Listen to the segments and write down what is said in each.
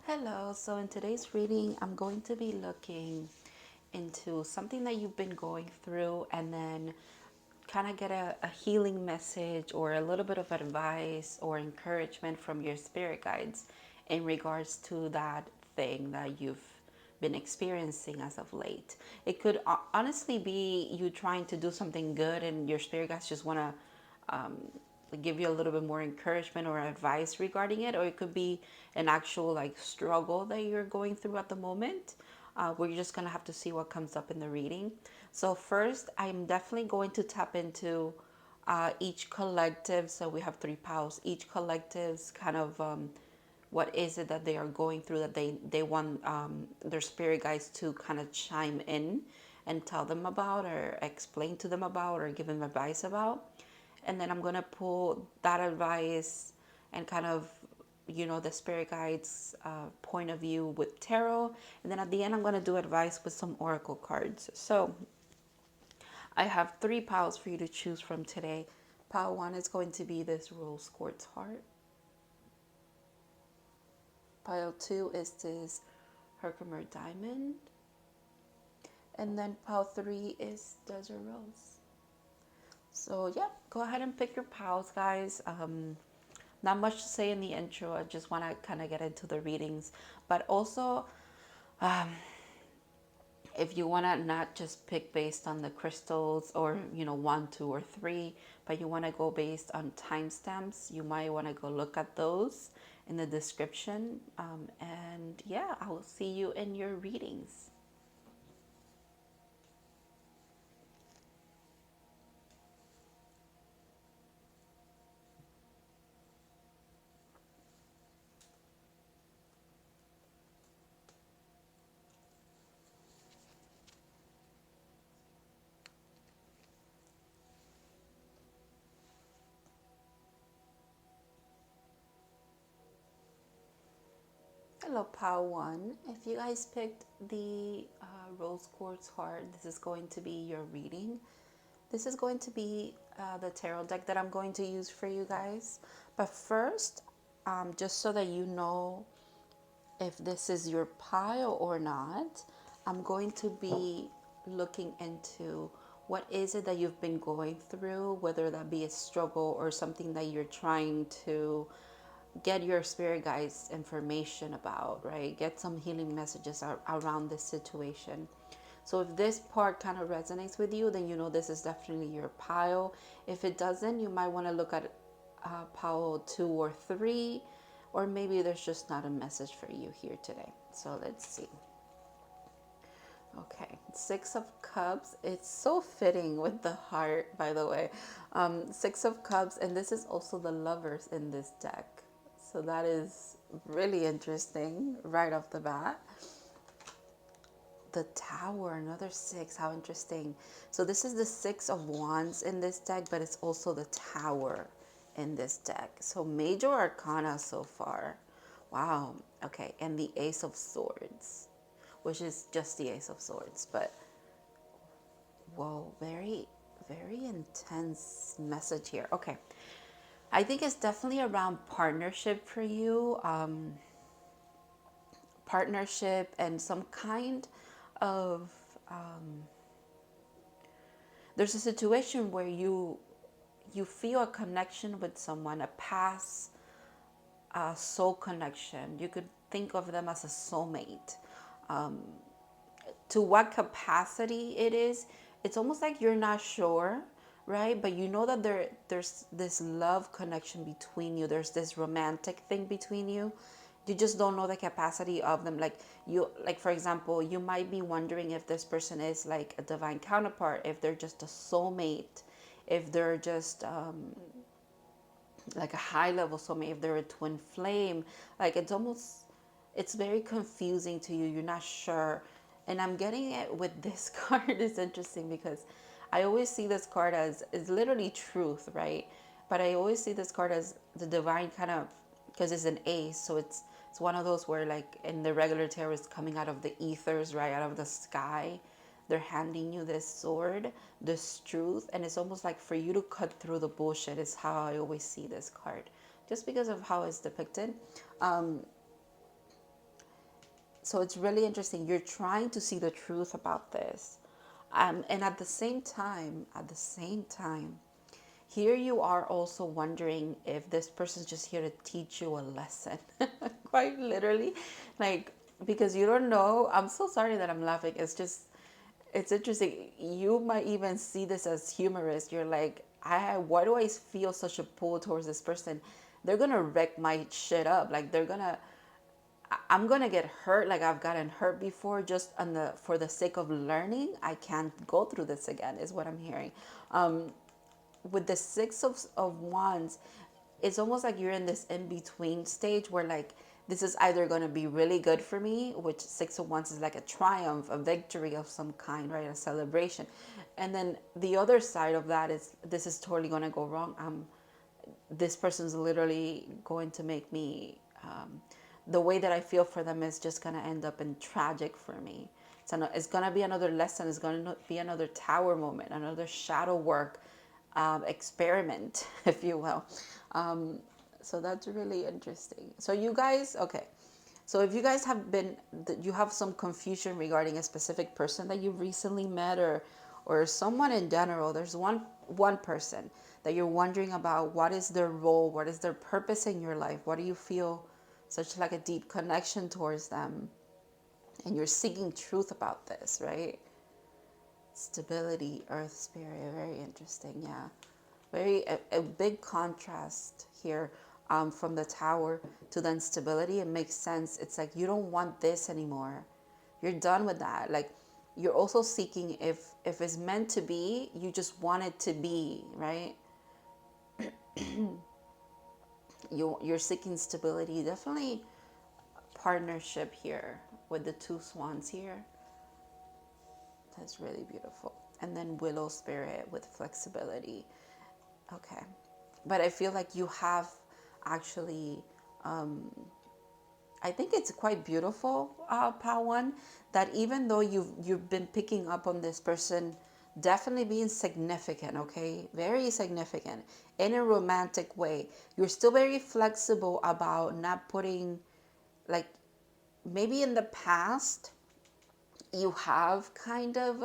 Hello, so in today's reading, I'm going to be looking into something that you've been going through and then kind of get a healing message or a little bit of advice or encouragement from your spirit guides in regards to that thing that you've been experiencing as of late. It could honestly be you trying to do something good and your spirit guides just want to give you a little bit more encouragement or advice regarding it, or it could be an actual like struggle that you're going through at the moment. We're just gonna have to see what comes up in the reading. So first, I'm definitely going to tap into each collective. So we have three piles. Each collective's kind of what is it that they are going through that they want their spirit guides to kind of chime in and tell them about or explain to them about or give them advice about. And then I'm going to pull that advice and kind of, the spirit guides point of view with tarot. And then at the end, I'm going to do advice with some oracle cards. So I have three piles for you to choose from today. Pile one is going to be this rose quartz heart. Pile two is this Herkimer diamond. And then pile three is desert rose. So yeah, go ahead and pick your piles, guys. Not much to say in the intro. I just want to kind of get into the readings. But also, if you want to not just pick based on the crystals or, one, two, or three, but you want to go based on timestamps, you might want to go look at those in the description. And yeah, I will see you in your readings. Hello, Pile 1. If you guys picked the Rose Quartz heart, this is going to be your reading. This is going to be the tarot deck that I'm going to use for you guys. But first, just so that you know if this is your pile or not, I'm going to be looking into what is it that you've been going through, whether that be a struggle or something that you're trying to get your spirit guides information about, right? Get some healing messages around this situation. So if this part kind of resonates with you, then you know this is definitely your pile. If it doesn't, you might want to look at pile 2 or 3, or maybe there's just not a message for you here today. So let's see. Okay, Six of Cups. It's so fitting with the heart, by the way. Six of Cups, and this is also the Lovers in this deck. So that is really interesting right off the bat. The Tower, another six. How interesting. So this is the Six of Wands in this deck, but it's also the Tower in this deck. So major arcana so far. Wow. Okay, and the Ace of Swords, which is just the Ace of Swords, but whoa, very, very intense message here. Okay, I think it's definitely around partnership for you. Partnership and some kind of there's a situation where you feel a connection with someone, a past soul connection. You could think of them as a soulmate. To what capacity it is, it's almost like you're not sure, right? But you know that there's this love connection between you. There's this romantic thing between you. You just don't know the capacity of them. Like for example, you might be wondering if this person is like a divine counterpart, if they're just a soulmate, if they're just like a high level soulmate, if they're a twin flame. Like it's very confusing to you. You're not sure. And I'm getting it with this card. Is interesting because I always see this card as is literally truth, right? But I always see this card as the divine kind of, because it's an ace, so it's one of those where like in the regular tarot is coming out of the ethers, right, out of the sky. They're handing you this sword, this truth, and it's almost like for you to cut through the bullshit is how I always see this card, just because of how it's depicted. So it's really interesting. You're trying to see the truth about this. And at the same time, here you are also wondering if this person's just here to teach you a lesson. Quite literally. Like, because you don't know. I'm so sorry that I'm laughing. It's just, it's interesting. You might even see this as humorous. You're like, why do I feel such a pull towards this person? They're gonna wreck my shit up. Like I'm gonna get hurt. Like I've gotten hurt before. Just for the sake of learning, I can't go through this again. Is what I'm hearing. With the Six of Wands, it's almost like you're in this in between stage where like this is either going to be really good for me, which Six of Wands is like a triumph, a victory of some kind, right? A celebration. And then the other side of that is this is totally going to go wrong. This person's literally going to make me, the way that I feel for them is just going to end up in tragic for me. It's going to be another lesson. It's going to be another tower moment, another shadow work experiment, if you will. So that's really interesting. So you guys, okay. So if you guys you have some confusion regarding a specific person that you recently met, or someone in general, there's one person that you're wondering about, what is their role, what is their purpose in your life, what do you feel such like a deep connection towards them, and you're seeking truth about this, right? Stability, earth spirit, very interesting. Yeah, a big contrast here, from the tower to the instability. It makes sense. It's like you don't want this anymore. You're done with that. Like you're also seeking, if it's meant to be, you just want it to be, right? You're seeking stability. Definitely partnership here with the two swans here. That's really beautiful. And then willow spirit with flexibility. Okay. But I feel like you have actually, I think it's quite beautiful, Pawan, that even though you've been picking up on this person definitely being significant, okay? Very significant in a romantic way. You're still very flexible about not putting, like, maybe in the past you have kind of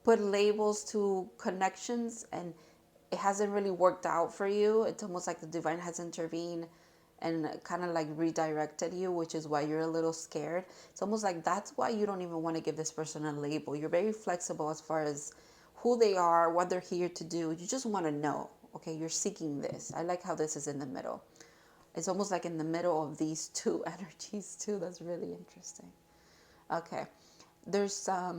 put labels to connections, and it hasn't really worked out for you. It's almost like the divine has intervened and kind of like redirected you, which is why you're a little scared. It's almost like that's why you don't even want to give this person a label. You're very flexible as far as who they are, what they're here to do. You just want to know, okay? You're seeking this. I like how this is in the middle. It's almost like in the middle of these two energies too. That's really interesting. Okay. There's a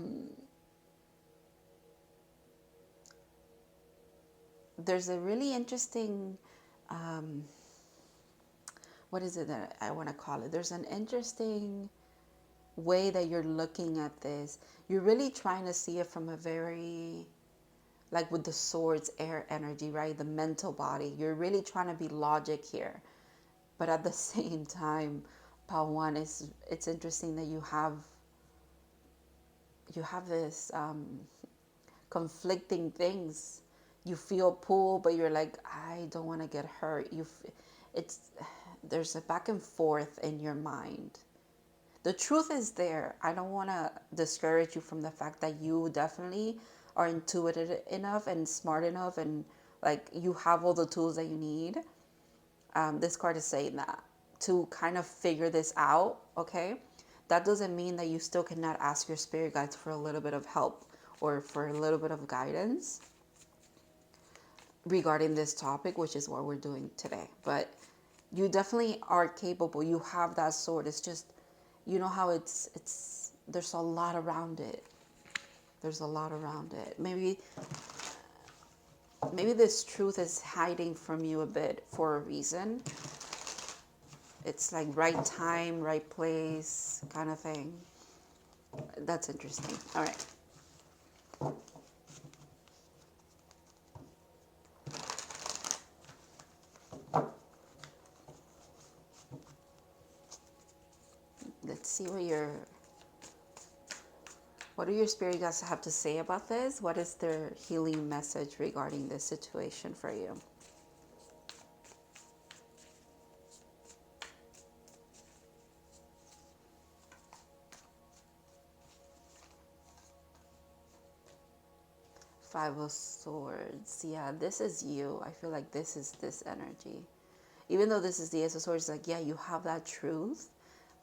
really interesting, what is it that I want to call it? There's an interesting way that you're looking at this. You're really trying to see it from a very, like with the swords, air energy, right? The mental body. You're really trying to be logic here. But at the same time, Pawan, it's interesting that you have this conflicting things. You feel pull, but you're like, I don't want to get hurt. It's there's a back and forth in your mind. The truth is there. I don't want to discourage you from the fact that you definitely are intuitive enough and smart enough, and like you have all the tools that you need. This card is saying that to kind of figure this out, okay? That doesn't mean that you still cannot ask your spirit guides for a little bit of help or for a little bit of guidance regarding this topic, which is what we're doing today. But you definitely are capable. You have that sword. It's just, you know how it's there's a lot around it. There's a lot around it. Maybe this truth is hiding from you a bit for a reason. It's like right time, right place kind of thing. That's interesting. All right. Let's see what do your spirit guides have to say about this? What is their healing message regarding this situation for you? Five of Swords. Yeah, this is you. I feel like this is this energy. Even though this is the Ace of Swords, like, yeah, you have that truth,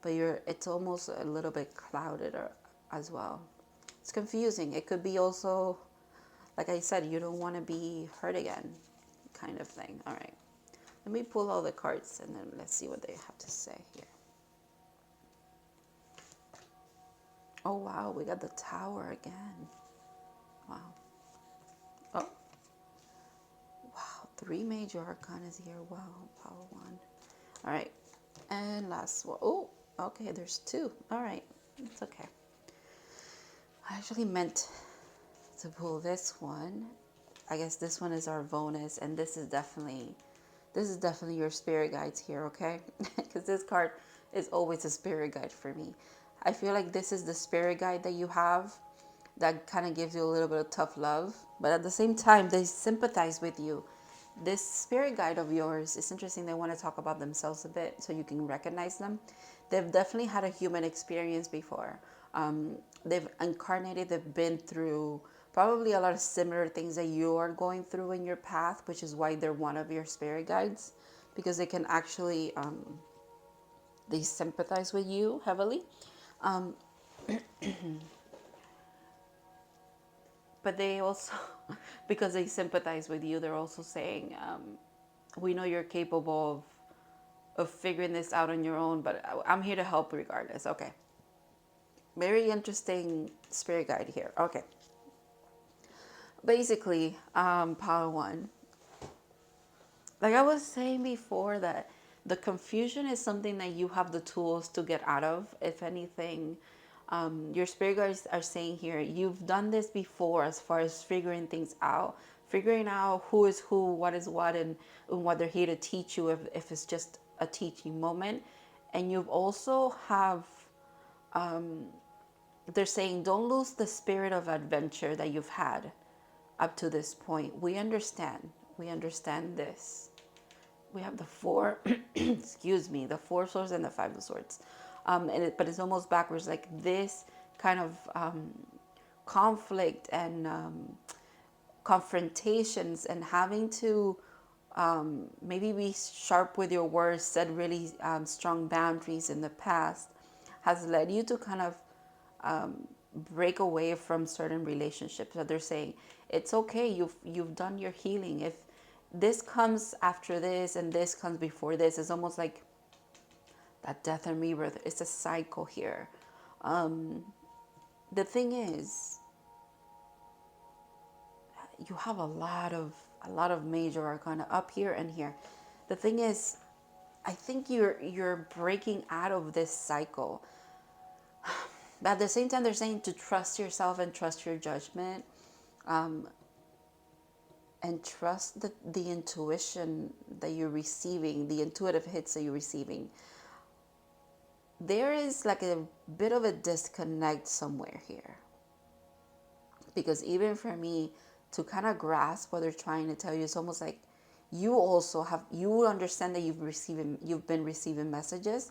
but it's almost a little bit clouded as well. It's confusing. It could be also, like I said, you don't want to be hurt again, kind of thing. All right. Let me pull all the cards and then let's see what they have to say here. Oh, wow. We got the Tower again. Wow. Oh. Wow. 3 major arcanas here. Wow. Power 1. All right. And last one. Oh, okay. There's 2. All right. It's okay. I actually meant to pull this one. I guess this one is our bonus, and this is definitely your spirit guides here, okay? Because this card is always a spirit guide for me. I feel like this is the spirit guide that you have that kind of gives you a little bit of tough love, but at the same time, they sympathize with you. This spirit guide of yours is interesting. They want to talk about themselves a bit so you can recognize them. They've definitely had a human experience before. They've incarnated, they've been through probably a lot of similar things that you are going through in your path, which is why they're one of your spirit guides, because they can actually, they sympathize with you heavily. But they also, because they sympathize with you, they're also saying, we know you're capable of figuring this out on your own, but I'm here to help regardless. Okay. Very interesting spirit guide here. Okay. Basically, power 1. Like I was saying before, that the confusion is something that you have the tools to get out of. If anything, your spirit guides are saying here, you've done this before as far as figuring things out, figuring out who is who, what is what, and what they're here to teach you if it's just a teaching moment. And you've also have, they're saying, don't lose the spirit of adventure that you've had up to this point. We understand this. We have the 4, excuse me, the 4 swords and the 5 of swords. But it's almost backwards, like this kind of conflict and confrontations and having to maybe be sharp with your words, set really strong boundaries in the past, has led you to kind of break away from certain relationships. That they're saying, it's okay, you've done your healing. If this comes after this and this comes before this, it's almost like that death and rebirth. It's a cycle here. The thing is, you have a lot of major arcana up here and here. The thing is, I think you're breaking out of this cycle. But at the same time, they're saying to trust yourself and trust your judgment, and trust the intuition that you're receiving, the intuitive hits that you're receiving. There is like a bit of a disconnect somewhere here. Because even for me to kind of grasp what they're trying to tell you, it's almost like you understand that you've been receiving messages,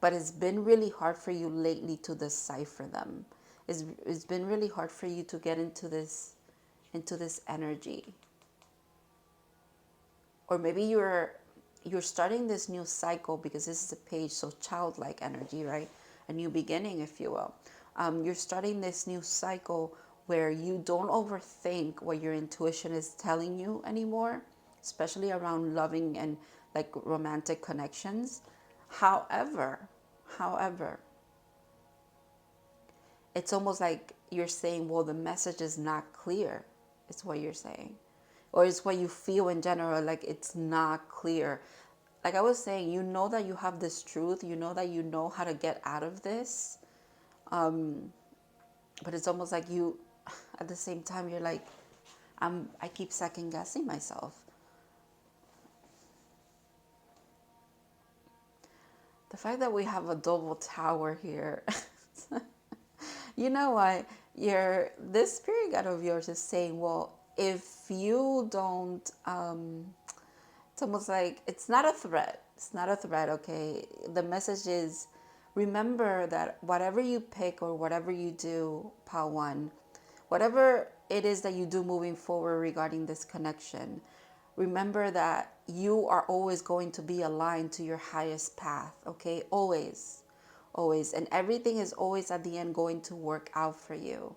but it's been really hard for you lately to decipher them. It's been really hard for you to get into this energy. Or maybe you're starting this new cycle, because this is a page, so childlike energy, right? A new beginning, if you will. You're starting this new cycle where you don't overthink what your intuition is telling you anymore, especially around loving and like romantic connections. However, it's almost like you're saying, well, the message is not clear. It's what you're saying. Or it's what you feel in general, like it's not clear. Like I was saying, you know that you have this truth. You know that you know how to get out of this. But it's almost like you, at the same time, you're like, I keep second guessing myself. The fact that we have a double tower here, you know what? This spirit guide of yours is saying, well, if you don't, it's almost like it's not a threat. It's not a threat, okay? The message is, remember that whatever you pick or whatever you do, Pal 1, whatever it is that you do moving forward regarding this connection. Remember that you are always going to be aligned to your highest path, okay? Always, always. And everything is always at the end going to work out for you,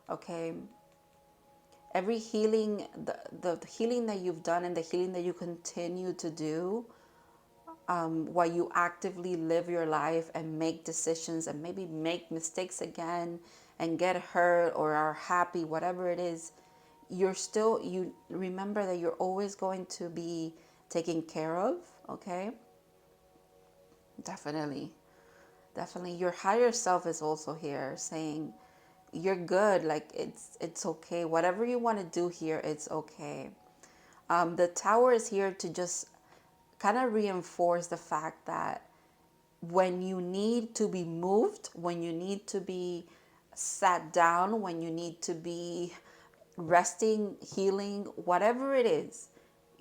okay? Every healing, the healing that you've done and the healing that you continue to do, while you actively live your life and make decisions and maybe make mistakes again and get hurt or are happy, whatever it is, you remember that you're always going to be taken care of, okay? Definitely. Definitely. Your higher self is also here saying you're good, like it's okay. Whatever you want to do here, it's okay. The tower is here to just kind of reinforce the fact that when you need to be moved, when you need to be sat down, when you need to be resting, healing, whatever it is,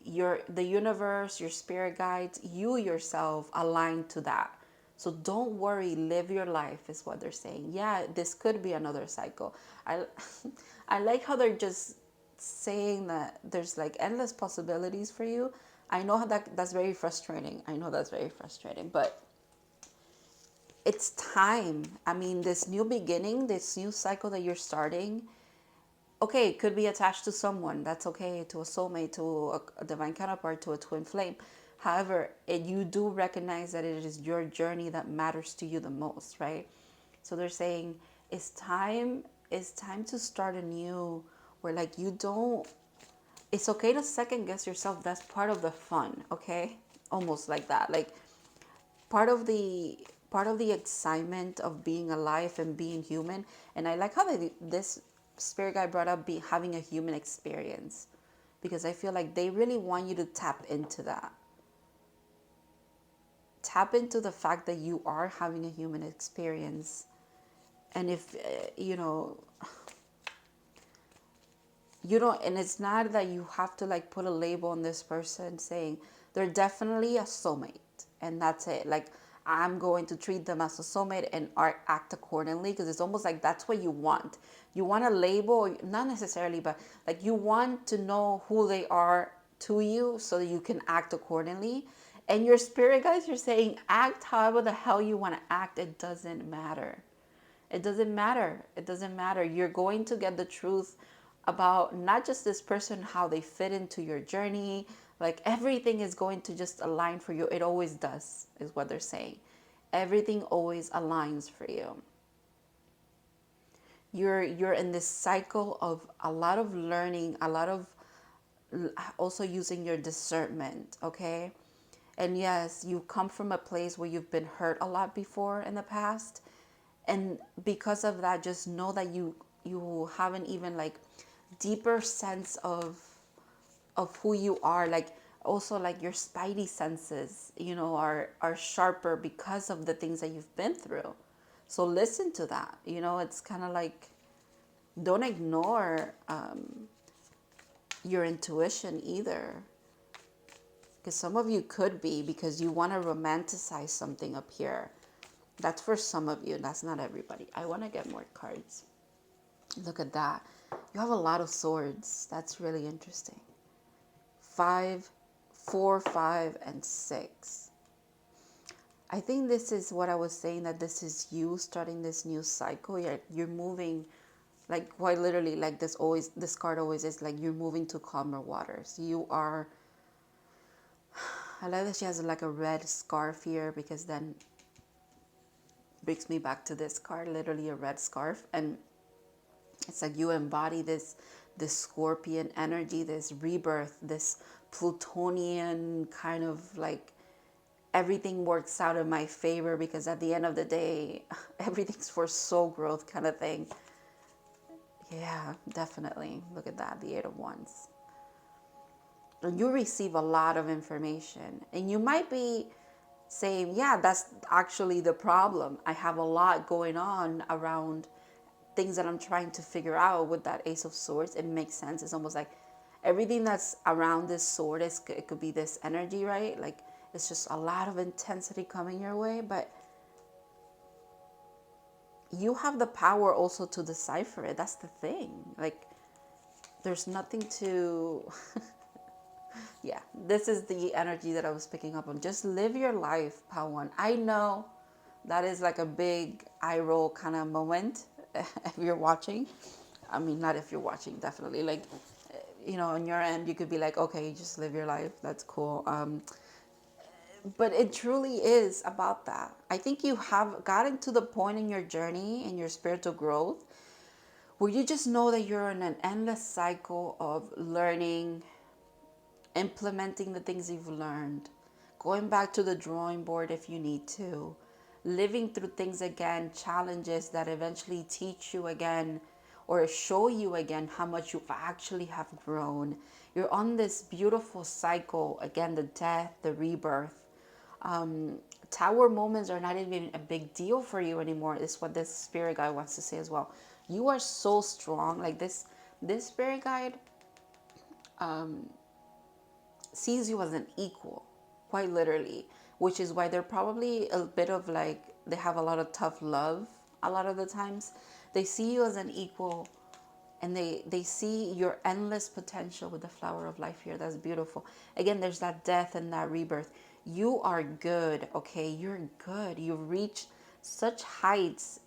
the universe, your spirit guides, you yourself align to that. So don't worry, live your life is what they're saying. Yeah, this could be another cycle. I I like how they're just saying that there's like endless possibilities for you. I know that's very frustrating. I know that's very frustrating, but it's time. I mean, this new beginning, this new cycle that you're starting, okay, it could be attached to someone. That's okay, to a soulmate, to a divine counterpart, to a twin flame. However, you do recognize that it is your journey that matters to you the most, right? So they're saying it's time to start anew, where like you don't, it's okay to second guess yourself. That's part of the fun, okay? Almost like that. Like part of the excitement of being alive and being human. And I like how this spirit guy brought up having a human experience, because I feel like they really want you to tap into that. Tap into the fact that you are having a human experience. And if you don't, and it's not that you have to like put a label on this person saying they're definitely a soulmate and that's it. Like, I'm going to treat them as a soulmate and act accordingly, because it's almost like that's what you want. You want a label, not necessarily, but like you want to know who they are to you so that you can act accordingly. And your spirit guides are saying act however the hell you want to act. It doesn't matter. It doesn't matter. It doesn't matter. You're going to get the truth about not just this person, how they fit into your journey. Like everything is going to just align for you. It always does, is what they're saying. Everything always aligns for you. You're in this cycle of a lot of learning, a lot of also using your discernment, okay? And yes, you come from a place where you've been hurt a lot before in the past, and because of that, just know that you have an even like deeper sense of who you are. Like also like your spidey senses, are sharper because of the things that you've been through. So listen to that. It's kind of like, don't ignore your intuition either, because some of you could be, because you want to romanticize something up here. That's for some of you. That's not everybody. I want to get more cards. Look at that. You have a lot of swords. That's really interesting. 5, 4, 5, and 6. I think this is what I was saying, that this is you starting this new cycle. You're moving, like quite literally, like this card always is, like you're moving to calmer waters. You are, I like that she has like a red scarf here, because then brings me back to this card, literally a red scarf. And it's like you embody this scorpion energy, this rebirth, this Plutonian kind of like everything works out in my favor, because at the end of the day, everything's for soul growth kind of thing. Yeah, definitely. Look at that, the 8 of Wands. And you receive a lot of information, and you might be saying, yeah, that's actually the problem. I have a lot going on around things that I'm trying to figure out with that Ace of Swords. It makes sense. It's almost like everything that's around this sword, it could be this energy, right? Like it's just a lot of intensity coming your way, but you have the power also to decipher it. That's the thing. Like there's nothing to yeah, this is the energy that I was picking up on. Just live your life, Pawan. I know that is like a big eye roll kind of moment if you're watching. I mean, not if you're watching, definitely. Like, on your end, you could be like, okay, just live your life. That's cool. But it truly is about that. I think you have gotten to the point in your journey, in your spiritual growth, where you just know that you're in an endless cycle of learning, implementing the things you've learned, going back to the drawing board if you need to, living through things again, challenges that eventually teach you again or show you again how much you actually have grown. You're on this beautiful cycle, again, the death, the rebirth. Tower moments are not even a big deal for you anymore, is what this spirit guide wants to say as well. You are so strong. Like this spirit guide sees you as an equal, quite literally, which is why they're probably a bit of like, they have a lot of tough love a lot of the times. They see you as an equal, and they see your endless potential with the flower of life here. That's beautiful. Again, there's that death and that rebirth. You are good, okay? You're good. You've reached such heights.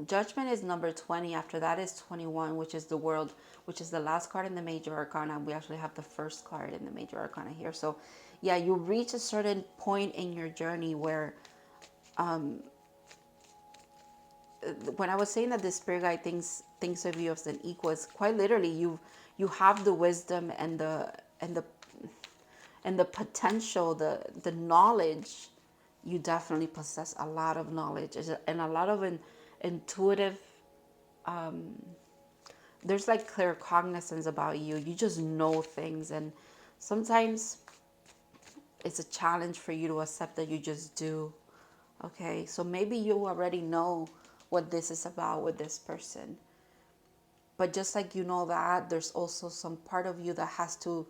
Judgment is number 20. After that is 21, which is the world, which is the last card in the major arcana. We actually have the first card in the major arcana here. So yeah, you reach a certain point in your journey where when I was saying that the spirit guide thinks of you as an equal, it's quite literally you have the wisdom and the potential, the knowledge. You definitely possess a lot of knowledge and a lot of intuitive. There's like clear cognizance about you. You just know things, and sometimes it's a challenge for you to accept that you just do. Okay, so maybe you already know what this is about with this person, but just like you know that, there's also some part of you that has to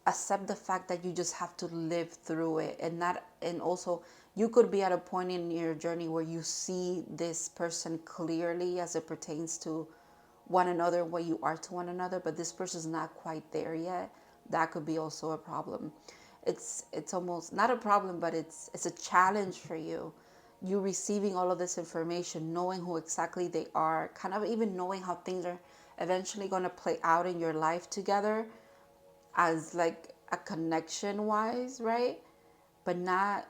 accept the fact that you just have to live through it. And also you could be at a point in your journey where you see this person clearly as it pertains to one another, what you are to one another, but this person's not quite there yet. That could be also a problem. It's almost not a problem, but it's a challenge for you. You receiving all of this information, knowing who exactly they are, kind of even knowing how things are eventually going to play out in your life together as like a connection wise, right? But not,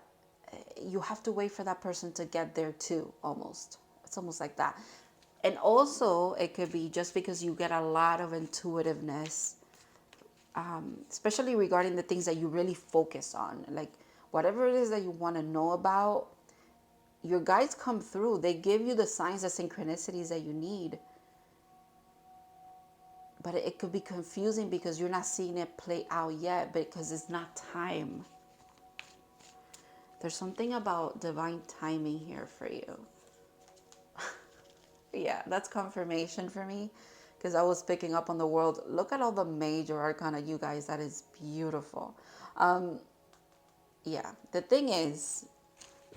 you have to wait for that person to get there too, almost. It's almost like that. And also it could be just because you get a lot of intuitiveness, especially regarding the things that you really focus on, like whatever it is that you want to know about. Your guides come through, they give you the signs, the synchronicities that you need, but it could be confusing because you're not seeing it play out yet because it's not time. There's something about divine timing here for you. Yeah, that's confirmation for me because I was picking up on the world. Look at all the major arcana, you guys. That is beautiful. Yeah, the thing is,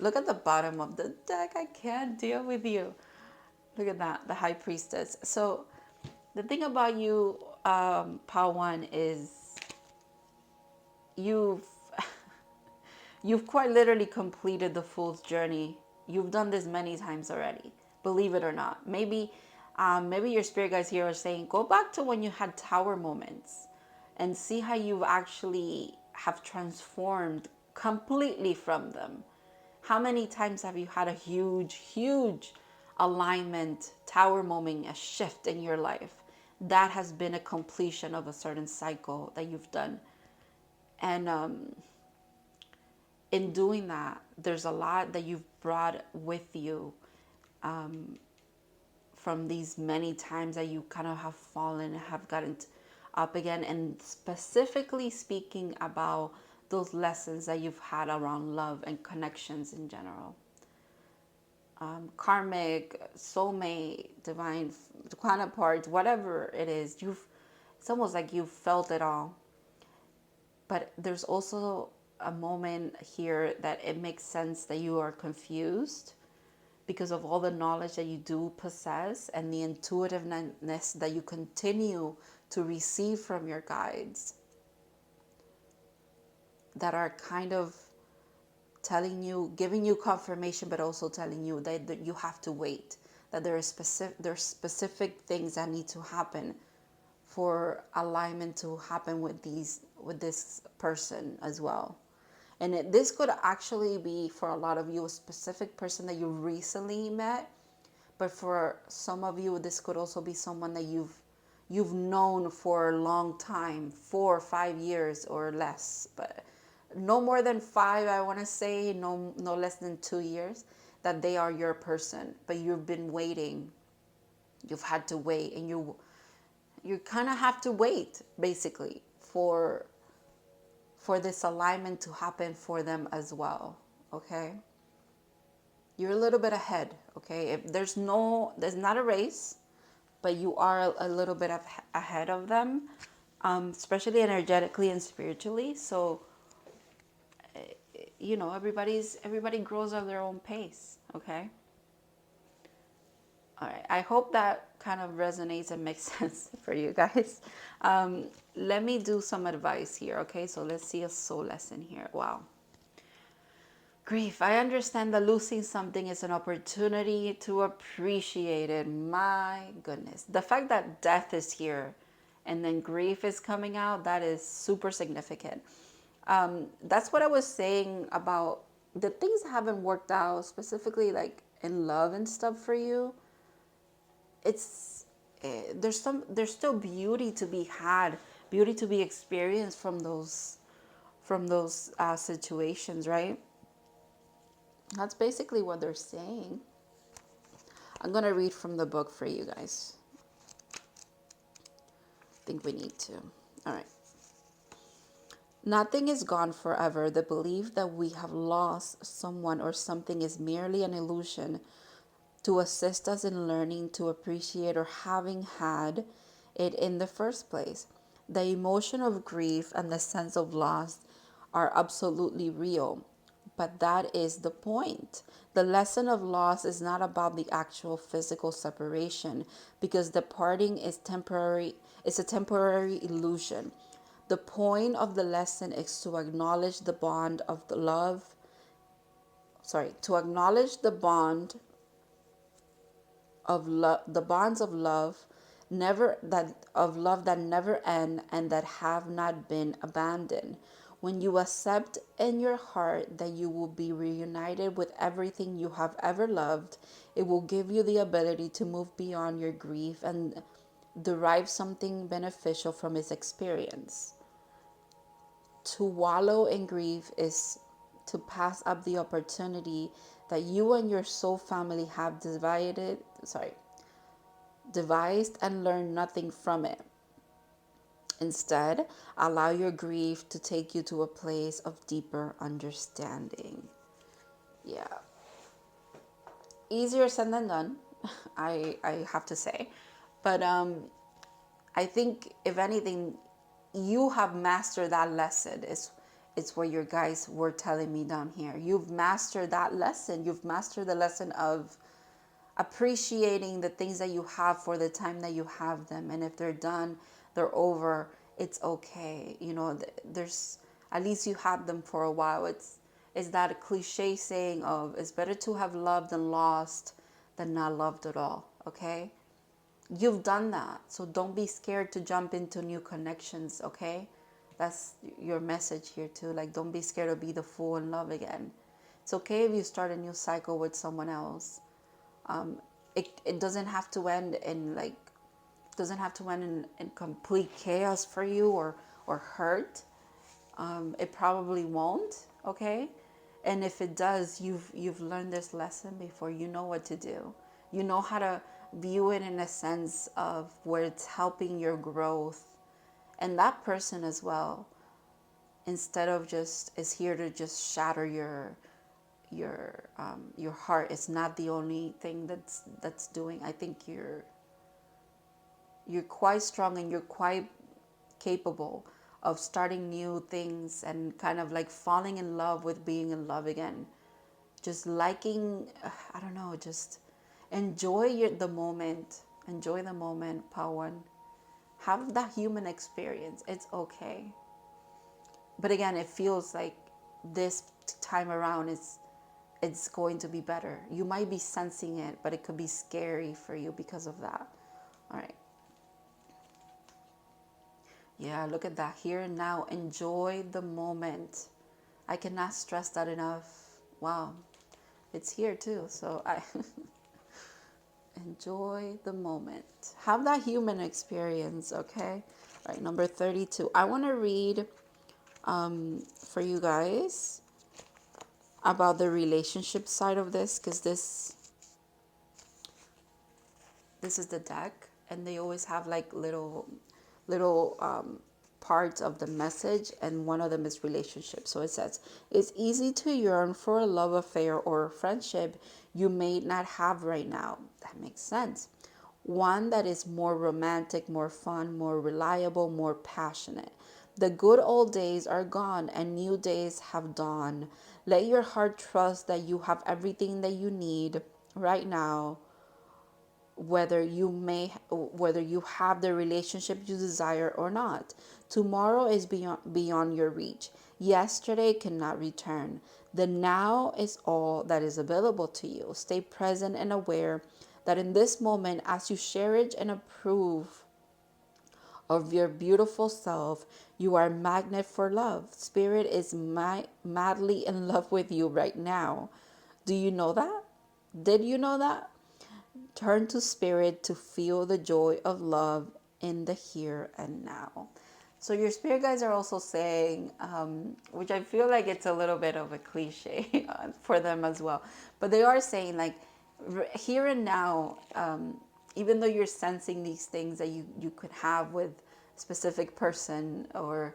look at the bottom of the deck. I can't deal with you. Look at that, the High Priestess. So the thing about you, Pawan, is you've you've quite literally completed the fool's journey. You've done this many times already, believe it or not. Maybe your spirit guides here are saying, go back to when you had tower moments and see how you actually have transformed completely from them. How many times have you had a huge alignment, tower moment, a shift in your life? That has been a completion of a certain cycle that you've done. And in doing that, there's a lot that you've brought with you from these many times that you kind of have fallen, have gotten up again, and specifically speaking about those lessons that you've had around love and connections in general. Karmic, soulmate, divine counterparts, whatever it is, it's almost like you've felt it all. But there's also a moment here that it makes sense that you are confused because of all the knowledge that you do possess and the intuitiveness that you continue to receive from your guides, that are kind of telling you, giving you confirmation, but also telling you that you have to wait, that there's specific things that need to happen for alignment to happen with this person as well. And this could actually be, for a lot of you, a specific person that you recently met, but for some of you, this could also be someone that you've known for a long time, 4 or 5 years or less, but no more than 5, I want to say, no less than 2 years, that they are your person. But you've been waiting, you've had to wait, and you kind of have to wait basically for this alignment to happen for them as well. Okay, you're a little bit ahead. Okay, if there's not a race, but you are a little bit ahead of them, especially energetically and spiritually. So everybody grows at their own pace. Okay. All right. I hope that kind of resonates and makes sense for you guys. Let me do some advice here. Okay. So let's see a soul lesson here. Wow. Grief. I understand that losing something is an opportunity to appreciate it. My goodness. The fact that death is here and then grief is coming out, that is super significant. That's what I was saying about the things that haven't worked out, specifically like in love and stuff for you. It's there's still beauty to be had, beauty to be experienced from those situations, right? That's basically what they're saying. I'm gonna read from the book for you guys. I think we need to. All right. Nothing is gone forever. The belief that we have lost someone or something is merely an illusion to assist us in learning to appreciate or having had it in the first place. The emotion of grief and the sense of loss are absolutely real, but that is the point. The lesson of loss is not about the actual physical separation, because the parting is temporary. It's a temporary illusion. The point of the lesson is to acknowledge the bond of the love. To acknowledge the bond of love, the bonds of love, that never end and that have not been abandoned. When you accept in your heart that you will be reunited with everything you have ever loved, it will give you the ability to move beyond your grief and derive something beneficial from its experience. To wallow in grief is to pass up the opportunity that you and your soul family have devised and learn nothing from it. Instead, allow your grief to take you to a place of deeper understanding. Yeah. Easier said than done, I have to say. But I think, if anything, you have mastered that lesson. It's what your guys were telling me down here. You've mastered that lesson. You've mastered the lesson of appreciating the things that you have for the time that you have them. And if they're done, they're over, it's okay. There's, at least you had them for a while. It's that cliche saying of, it's better to have loved and lost than not loved at all. Okay? You've done that. So don't be scared to jump into new connections. Okay? That's your message here too. Like, don't be scared to be the fool in love again. It's okay if you start a new cycle with someone else. It doesn't have to end in in complete chaos for you or hurt. It probably won't. Okay? And if it does, you've learned this lesson before. You know what to do. You know how to view it in a sense of where it's helping your growth and that person as well, instead of is here to just shatter your heart. It's not the only thing that's doing. I think you're quite strong and you're quite capable of starting new things and kind of like falling in love with being in love again. just liking, I don't know, just enjoy the moment. Enjoy the moment, Pawan. Have that human experience. It's okay. But again, it feels like this time around it's going to be better. You might be sensing it, but it could be scary for you because of that. All right. Yeah, look at that. Here and now, enjoy the moment. I cannot stress that enough. Wow. It's here too. So I enjoy the moment. Have that human experience, okay? All right, number 32. I want to read for you guys about the relationship side of this, because this is the deck, and they always have like little parts of the message, and one of them is relationship. So it says, it's easy to yearn for a love affair or a friendship you may not have right now. That makes sense. One that is more romantic, more fun, more reliable, more passionate. The good old days are gone and new days have dawned. Let your heart trust that you have everything that you need right now, whether you have the relationship you desire or not. Tomorrow is beyond your reach. Yesterday cannot return. The now is all that is available to you. Stay present and aware that in this moment, as you cherish and approve of your beautiful self, you are a magnet for love. Spirit is madly in love with you right now. Do you know that? Did you know that? Turn to spirit to feel the joy of love in the here and now. So your spirit guides are also saying, which I feel like it's a little bit of a cliche for them as well, but they are saying like here and now, even though you're sensing these things that you could have with a specific person, or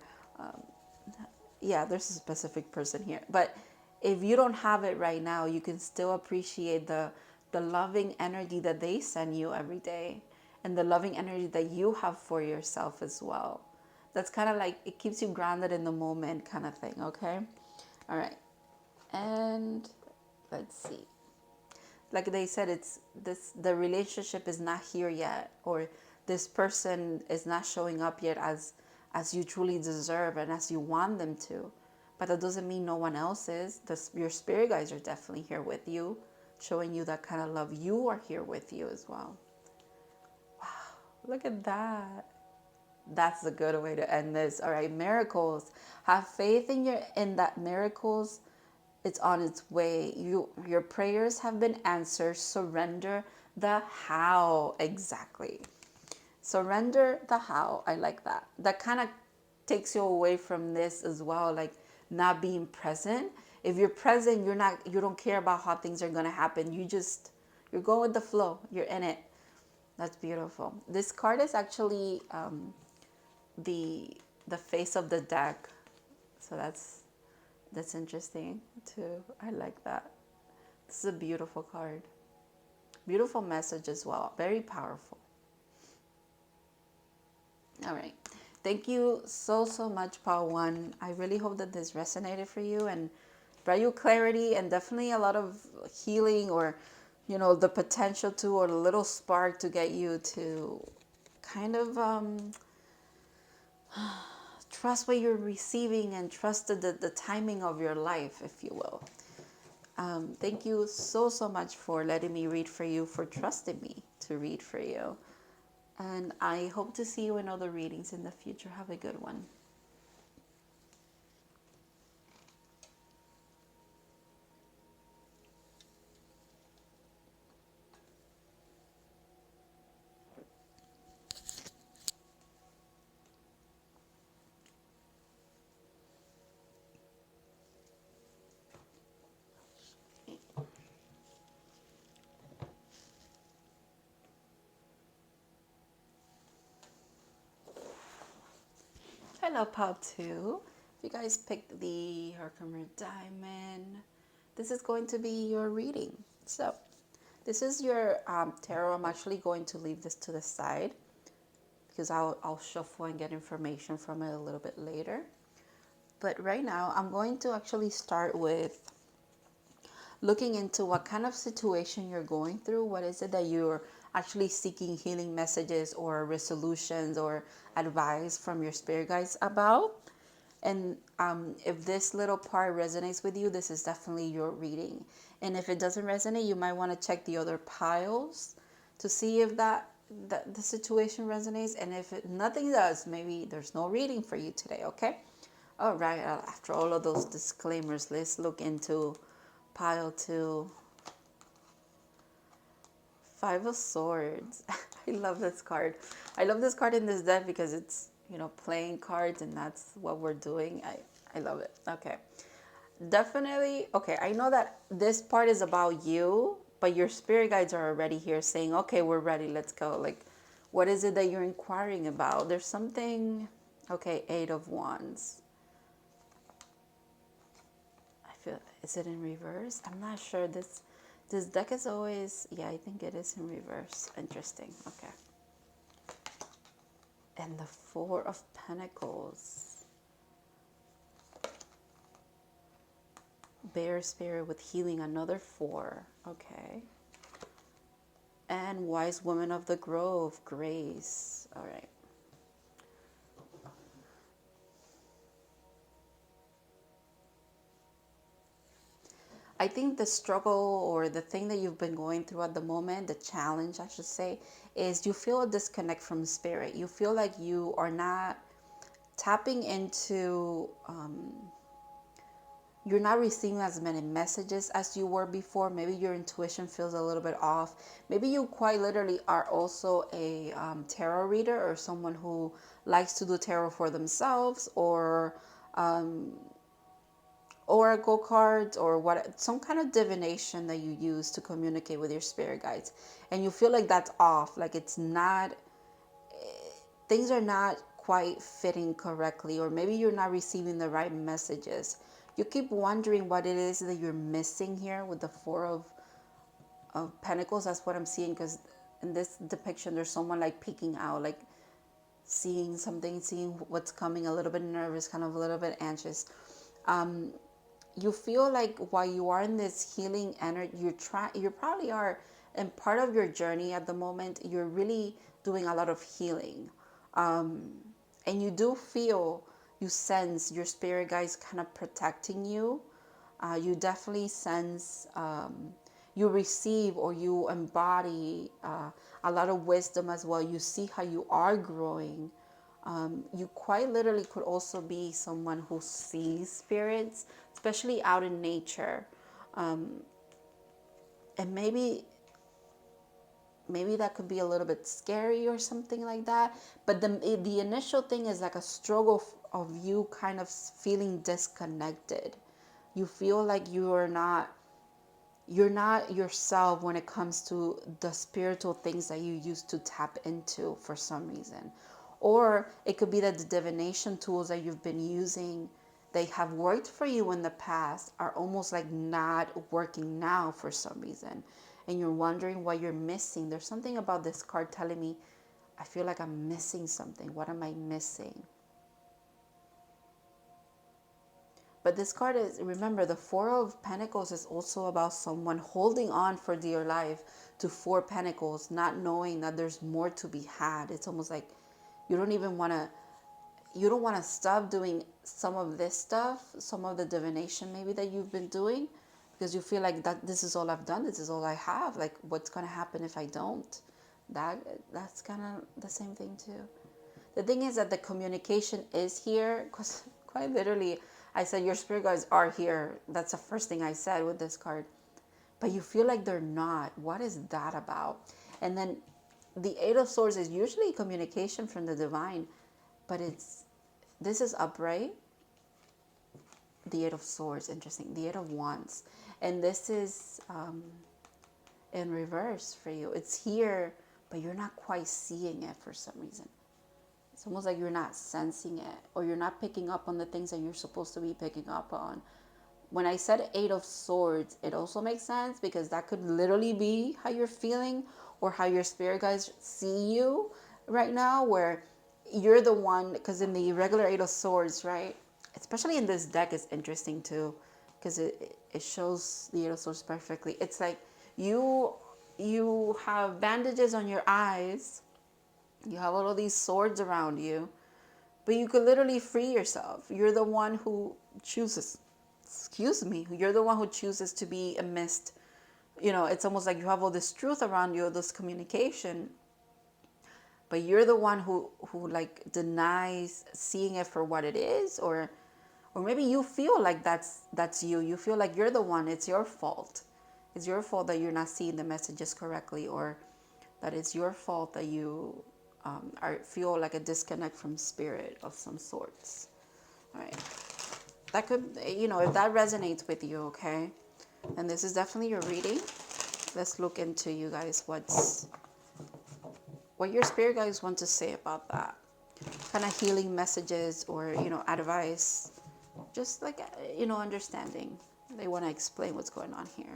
yeah, there's a specific person here. But if you don't have it right now, you can still appreciate the loving energy that they send you every day, and the loving energy that you have for yourself as well. That's kind of like, it keeps you grounded in the moment kind of thing, okay? All right. And let's see. Like they said, it's this, the relationship is not here yet, or this person is not showing up yet as you truly deserve and as you want them to. But that doesn't mean no one else is. Your spirit guides are definitely here with you, showing you that kind of love. You are here with you as well. Wow, look at that. That's a good way to end this. All right, miracles. Have faith in that miracles, it's on its way. Your prayers have been answered. Surrender the how. Exactly. Surrender the how. I like that. That kind of takes you away from this as well, like not being present. If you're present, you don't care about how things are going to happen. You're going with the flow. You're in it. That's beautiful. This card is actually the face of the deck. So that's interesting too. I like that. This is a beautiful card. Beautiful message as well. Very powerful. All right. Thank you so much, Paul One. I really hope that this resonated for you and brought you clarity, and definitely a lot of healing, or, the potential to, or a little spark to get you to kind of trust what you're receiving, and trust the timing of your life, if you will. Thank you so much for letting me read for you, for trusting me to read for you. And I hope to see you in other readings in the future. Have a good one. Hello, Pal 2. If you guys picked the Herkimer Diamond, this is going to be your reading. So, this is your tarot. I'm actually going to leave this to the side because I'll shuffle and get information from it a little bit later. But right now, I'm going to actually start with looking into what kind of situation you're going through. What is it that you're actually seeking healing messages or resolutions or advice from your spirit guides about? And if this little part resonates with you, this is definitely your reading. And if it doesn't resonate, you might want to check the other piles to see if that the situation resonates. And if nothing does, maybe there's no reading for you today, okay? All right, after all of those disclaimers, let's look into pile 2. 5 of Swords. I love this card. I love this card in this deck because it's, playing cards, and that's what we're doing. I love it. Okay. Definitely. Okay, I know that this part is about you, but your spirit guides are already here saying, okay, we're ready. Let's go. Like, what is it that you're inquiring about? There's something. Okay, 8 of Wands. I feel, is it in reverse? I'm not sure. This deck is always, yeah, I think it is in reverse. Interesting. Okay. And the 4 of Pentacles. Bear spirit with healing, another 4. Okay. And Wise Woman of the Grove, Grace. All right. I think the struggle or the thing that you've been going through at the moment, the challenge, I should say, is you feel a disconnect from spirit. You feel like you are not tapping into, you're not receiving as many messages as you were before. Maybe your intuition feels a little bit off. Maybe you quite literally are also a tarot reader or someone who likes to do tarot for themselves, or oracle cards, or what, some kind of divination that you use to communicate with your spirit guides, and you feel like that's off, like it's not, things are not quite fitting correctly, or maybe you're not receiving the right messages. You keep wondering what it is that you're missing here with the 4 of Pentacles. That's what I'm seeing, because in this depiction there's someone like peeking out, like seeing something, seeing what's coming, a little bit nervous, kind of a little bit anxious. You feel like while you are in this healing energy, you probably are, and part of your journey at the moment, you're really doing a lot of healing. And you do feel, you sense your spirit guides kind of protecting you. You definitely sense, you receive or you embody a lot of wisdom as well. You see how you are growing. You quite literally could also be someone who sees spirits, especially out in nature. And maybe that could be a little bit scary or something like that. But the initial thing is like a struggle of you kind of feeling disconnected. You feel like you're not yourself when it comes to the spiritual things that you used to tap into for some reason. Or it could be that the divination tools that you've been using, they have worked for you in the past, are almost like not working now for some reason. And you're wondering what you're missing. There's something about this card telling me, I feel like I'm missing something. What am I missing? But this card is, remember, the 4 of Pentacles is also about someone holding on for dear life to 4 Pentacles, not knowing that there's more to be had. It's almost like you don't want to stop doing some of this stuff, some of the divination maybe that you've been doing, because you feel like that this is all I've done, this is all I have. Like, what's going to happen if I don't? That's kind of the same thing too. The thing is that the communication is here, because quite literally, I said your spirit guides are here. That's the first thing I said with this card. But you feel like they're not. What is that about? And then the 8 of Swords is usually communication from the divine, but this is upright. The 8 of Swords, interesting. The 8 of Wands. And this is in reverse for you. It's here, but you're not quite seeing it for some reason. It's almost like you're not sensing it, or you're not picking up on the things that you're supposed to be picking up on. When I said 8 of Swords, it also makes sense, because that could literally be how you're feeling or how your spirit guides see you right now, where you're the one, because in the regular 8 of Swords, right, especially in this deck, is interesting too. because it shows the Eight of Swords perfectly. It's like you have bandages on your eyes, you have all of these swords around you, but you could literally free yourself. You're the one who chooses, excuse me, you're the one who chooses to be amidst, it's almost like you have all this truth around you, this communication, but you're the one who like denies seeing it for what it is, or maybe you feel like that's you. You feel like you're the one, it's your fault. It's your fault that you're not seeing the messages correctly, or that it's your fault that you feel like a disconnect from spirit of some sorts. All right. That could, if that resonates with you, okay? And this is definitely your reading. Let's look into you guys, what your spirit guides want to say about that. Kind of healing messages or, advice. Just like, understanding. They want to explain what's going on here.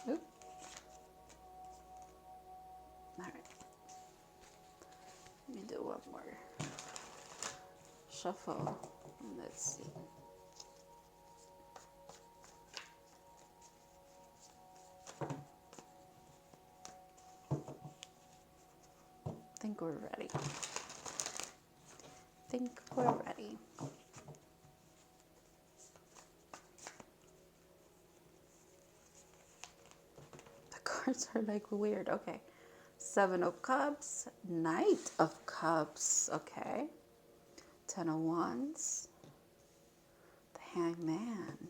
Oop. All right. Let me do one more shuffle. Let's see. I think we're ready. The cards are like weird. Okay. Seven of Cups, Knight of Cups. Okay. Ten of Wands, the Hangman,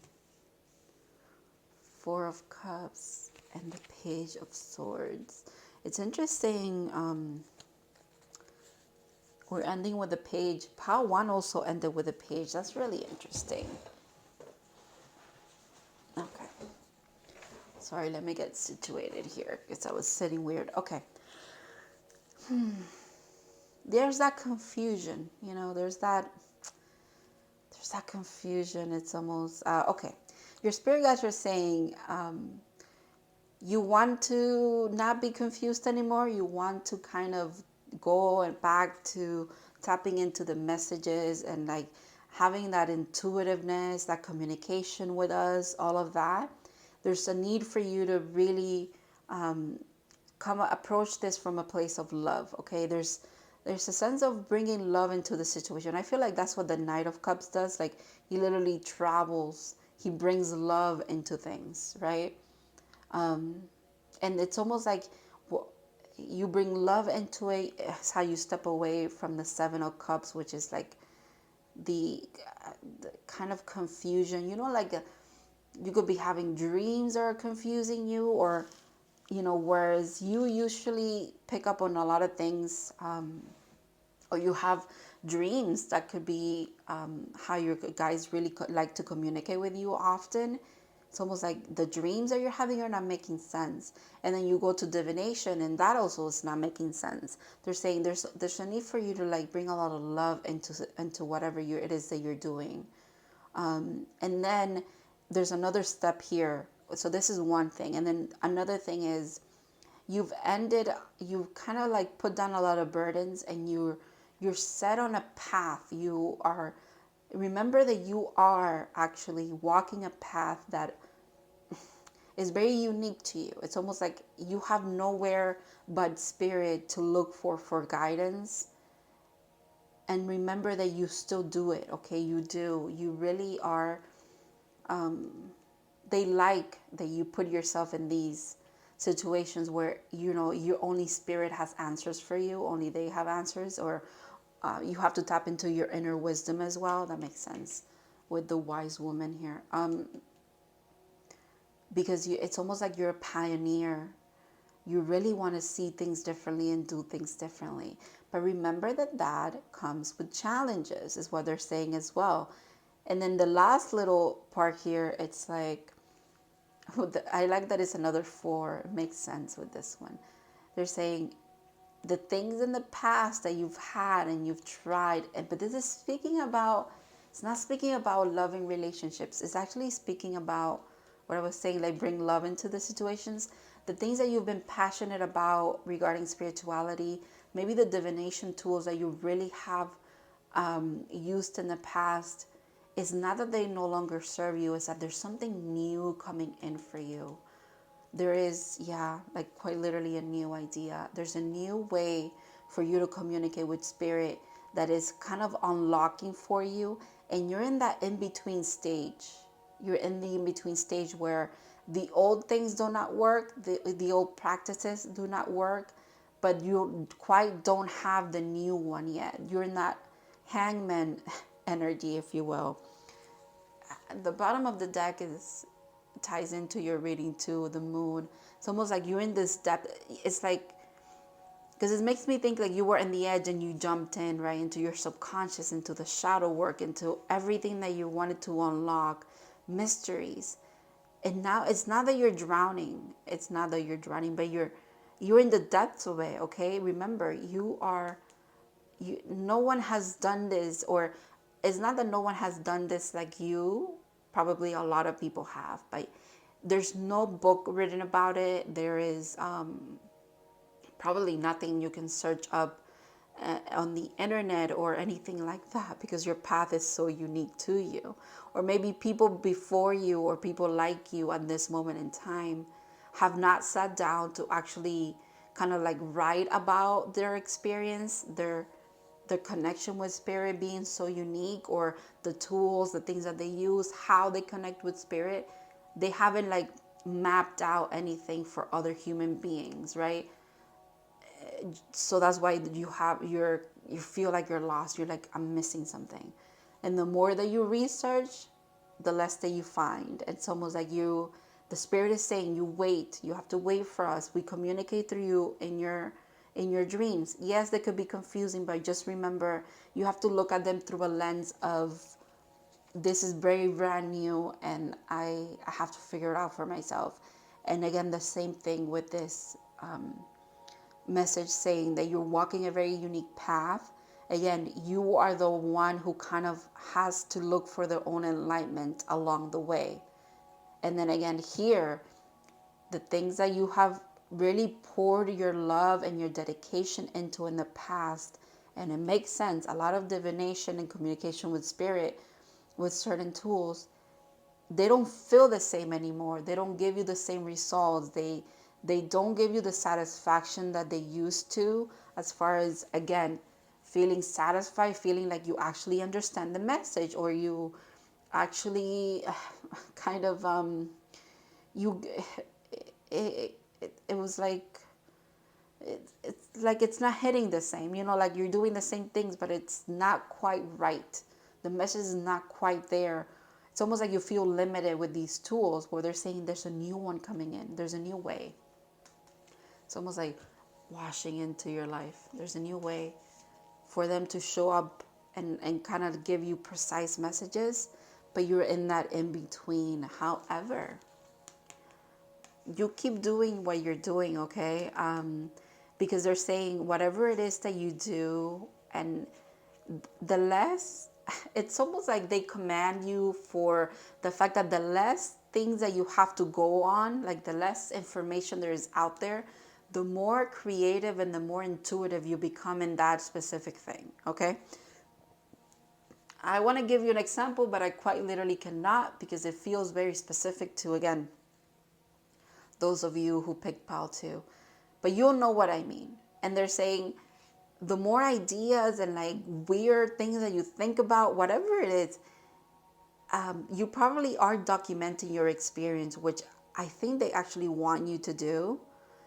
Four of Cups, and the Page of Swords. It's interesting. We're ending with a page. Pile 1 also ended with a page. That's really interesting. Okay. Sorry, let me get situated here because I was sitting weird. Okay. There's that confusion. There's that confusion. It's almost... okay. Your spirit guides are saying you want to not be confused anymore. You want to kind of go and back to tapping into the messages and like having that intuitiveness, that communication with us, all of that. There's a need for you to really approach this from a place of love. Okay, there's a sense of bringing love into the situation. I feel like that's what the Knight of Cups does. Like he literally travels, he brings love into things, right? And it's almost like you bring love into it. It's how you step away from the Seven of Cups, which is like the kind of confusion. Like you could be having dreams that are confusing you, or whereas you usually pick up on a lot of things, or you have dreams that could be how your guys really like to communicate with you often. It's almost like the dreams that you're having are not making sense. And then you go to divination and that also is not making sense. They're saying there's a need for you to like bring a lot of love into whatever it is that you're doing. And then there's another step here. So this is one thing. And then another thing is you've kind of like put down a lot of burdens and you're set on a path. Remember that you are actually walking a path that is very unique to you. It's almost like you have nowhere but spirit to look for guidance. And remember that you still do it, okay? You do. You really are. They like that you put yourself in these situations where, your only spirit has answers for you. Only they have answers, or you have to tap into your inner wisdom as well. That makes sense with the wise woman here. Because it's almost like you're a pioneer. You really want to see things differently and do things differently. But remember that comes with challenges, is what they're saying as well. And then the last little part here, it's like, I like that it's another 4. It makes sense with this one. They're saying the things in the past that you've had and you've tried, but this is speaking about, it's not speaking about loving relationships. It's actually speaking about what I was saying, like bring love into the situations. the things that you've been passionate about regarding spirituality, maybe the divination tools that you really have used in the past, is not that they no longer serve you, it's that there's something new coming in for you. There is, yeah, like quite literally a new idea. There's a new way for you to communicate with spirit that is kind of unlocking for you. And you're in that in-between stage. You're in the in-between stage where the old things do not work, the old practices do not work, but you quite don't have the new one yet. You're in that hangman energy, if you will. The bottom of the deck ties into your reading too, the moon. It's almost like you're in this depth. It's like, because it makes me think like you were in the edge and you jumped in right into your subconscious, into the shadow work, into everything that you wanted to unlock, mysteries. And now it's not that you're drowning. It's not that you're drowning, but you're in the depths of it. Okay, remember, no one has done this, or it's not that no one has done this like you. Probably a lot of people have, but there's no book written about it. There is probably nothing you can search up on the internet or anything like that, because your path is so unique to you. Or maybe people before you or people like you at this moment in time have not sat down to actually kind of like write about their experience, their connection with spirit being so unique, or the tools, the things that they use, how they connect with spirit. They haven't like mapped out anything for other human beings, right? So that's why you feel like you're lost. You're like, I'm missing something. And the more that you research, the less that you find. It's almost like the spirit is saying, you wait. You have to wait for us. We communicate through you in your dreams. Yes, they could be confusing, but just remember, you have to look at them through a lens of, this is very brand new and I have to figure it out for myself. And again, the same thing with this message saying that you're walking a very unique path. Again, you are the one who kind of has to look for their own enlightenment along the way. And then again, here, the things that you have really poured your love and your dedication into in the past, and it makes sense. A lot of divination and communication with spirit, with certain tools, they don't feel the same anymore. They don't give you the same results. They don't give you the satisfaction that they used to, as far as, again, feeling satisfied, feeling like you actually understand the message, or you actually kind of you it was like it's like it's not hitting the same, like you're doing the same things, but it's not quite right. The message is not quite there. It's almost like you feel limited with these tools, where they're saying there's a new one coming in, there's a new way. It's almost like washing into your life. There's a new way for them to show up and kind of give you precise messages, but you're in that in between. However, you keep doing what you're doing, okay? Because they're saying whatever it is that you do, and the less, it's almost like they command you for the fact that the less things that you have to go on, like the less information there is out there, the more creative and the more intuitive you become in that specific thing, okay? I want to give you an example, but I quite literally cannot, because it feels very specific to, again, those of you who picked PAL too. But you'll know what I mean. And they're saying the more ideas and like weird things that you think about, whatever it is, you probably are documenting your experience, which I think they actually want you to do.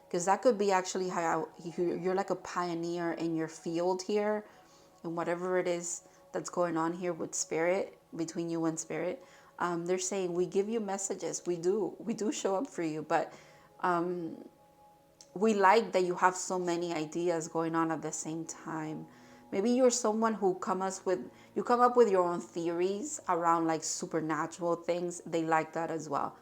Because that could be actually how you're like a pioneer in your field here, and whatever it is that's going on here with spirit, between you and spirit. They're saying, we give you messages. We do show up for you, but we like that you have so many ideas going on at the same time. Maybe you're someone who come up with your own theories around like supernatural things. They like that as well.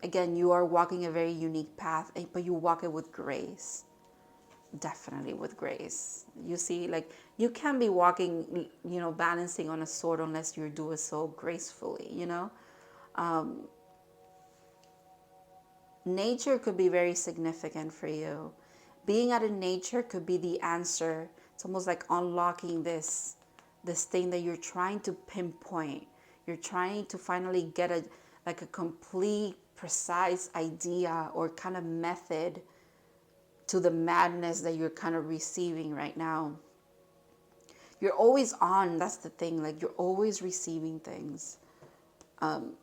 Again, you are walking a very unique path, but you walk it with grace. Definitely with grace. You see, like, you can't be walking, balancing on a sword unless you do it so gracefully, nature could be very significant for you. Being out in nature could be the answer. It's almost like unlocking this thing that you're trying to pinpoint. You're trying to finally get a like a complete precise idea or kind of method to the madness that you're kind of receiving right now. You're always on, that's the thing, like you're always receiving things. And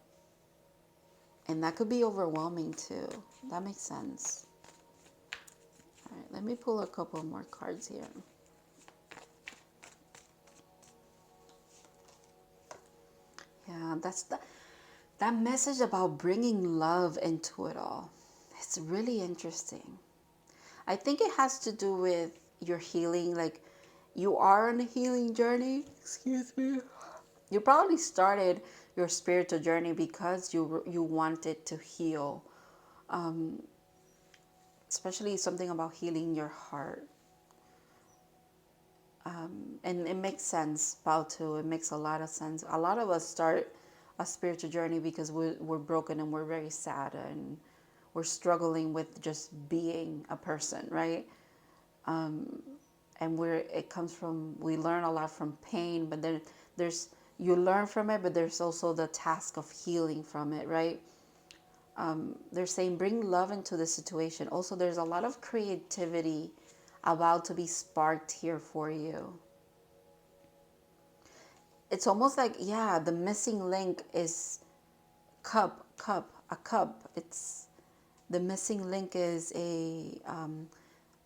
that could be overwhelming too. That makes sense. All right, let me pull a couple more cards here. Yeah, that's that message about bringing love into it all. It's really interesting. I think it has to do with your healing. Like, you are on a healing journey. Excuse me. You probably started your spiritual journey because you wanted to heal, especially something about healing your heart. And it makes sense, Bautu. It makes a lot of sense. A lot of us start a spiritual journey because we're broken and we're very sad and we're struggling with just being a person, right? And it comes from, we learn a lot from pain, but then you learn from it, but there's also the task of healing from it, right? They're saying bring love into the situation. Also, there's a lot of creativity about to be sparked here for you. It's almost like, yeah, the missing link is a cup. It's the missing link is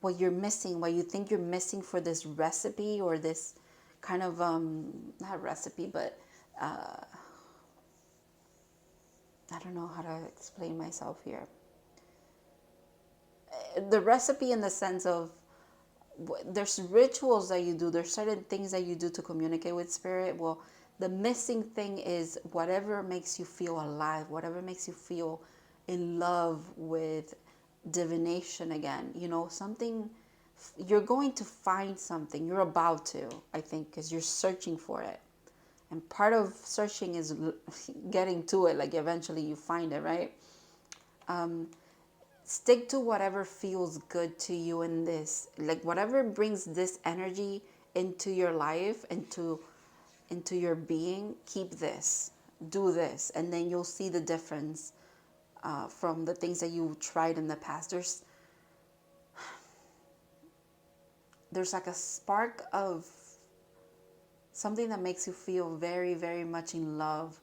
what you're missing, what you think you're missing for this recipe or this kind of not recipe, but I don't know how to explain myself here. The recipe in the sense of, there's rituals that you do, there's certain things that you do to communicate with spirit. Well, the missing thing is whatever makes you feel alive, whatever makes you feel in love with divination again. You know, something, you're going to find something, you're about to, I think, because you're searching for it. And part of searching is getting to it, like eventually you find it, right? Stick to whatever feels good to you in this, like whatever brings this energy into your life, into your being. Keep this, do this, and then you'll see the difference from the things that you tried in the past. There's like a spark of something that makes you feel very, very much in love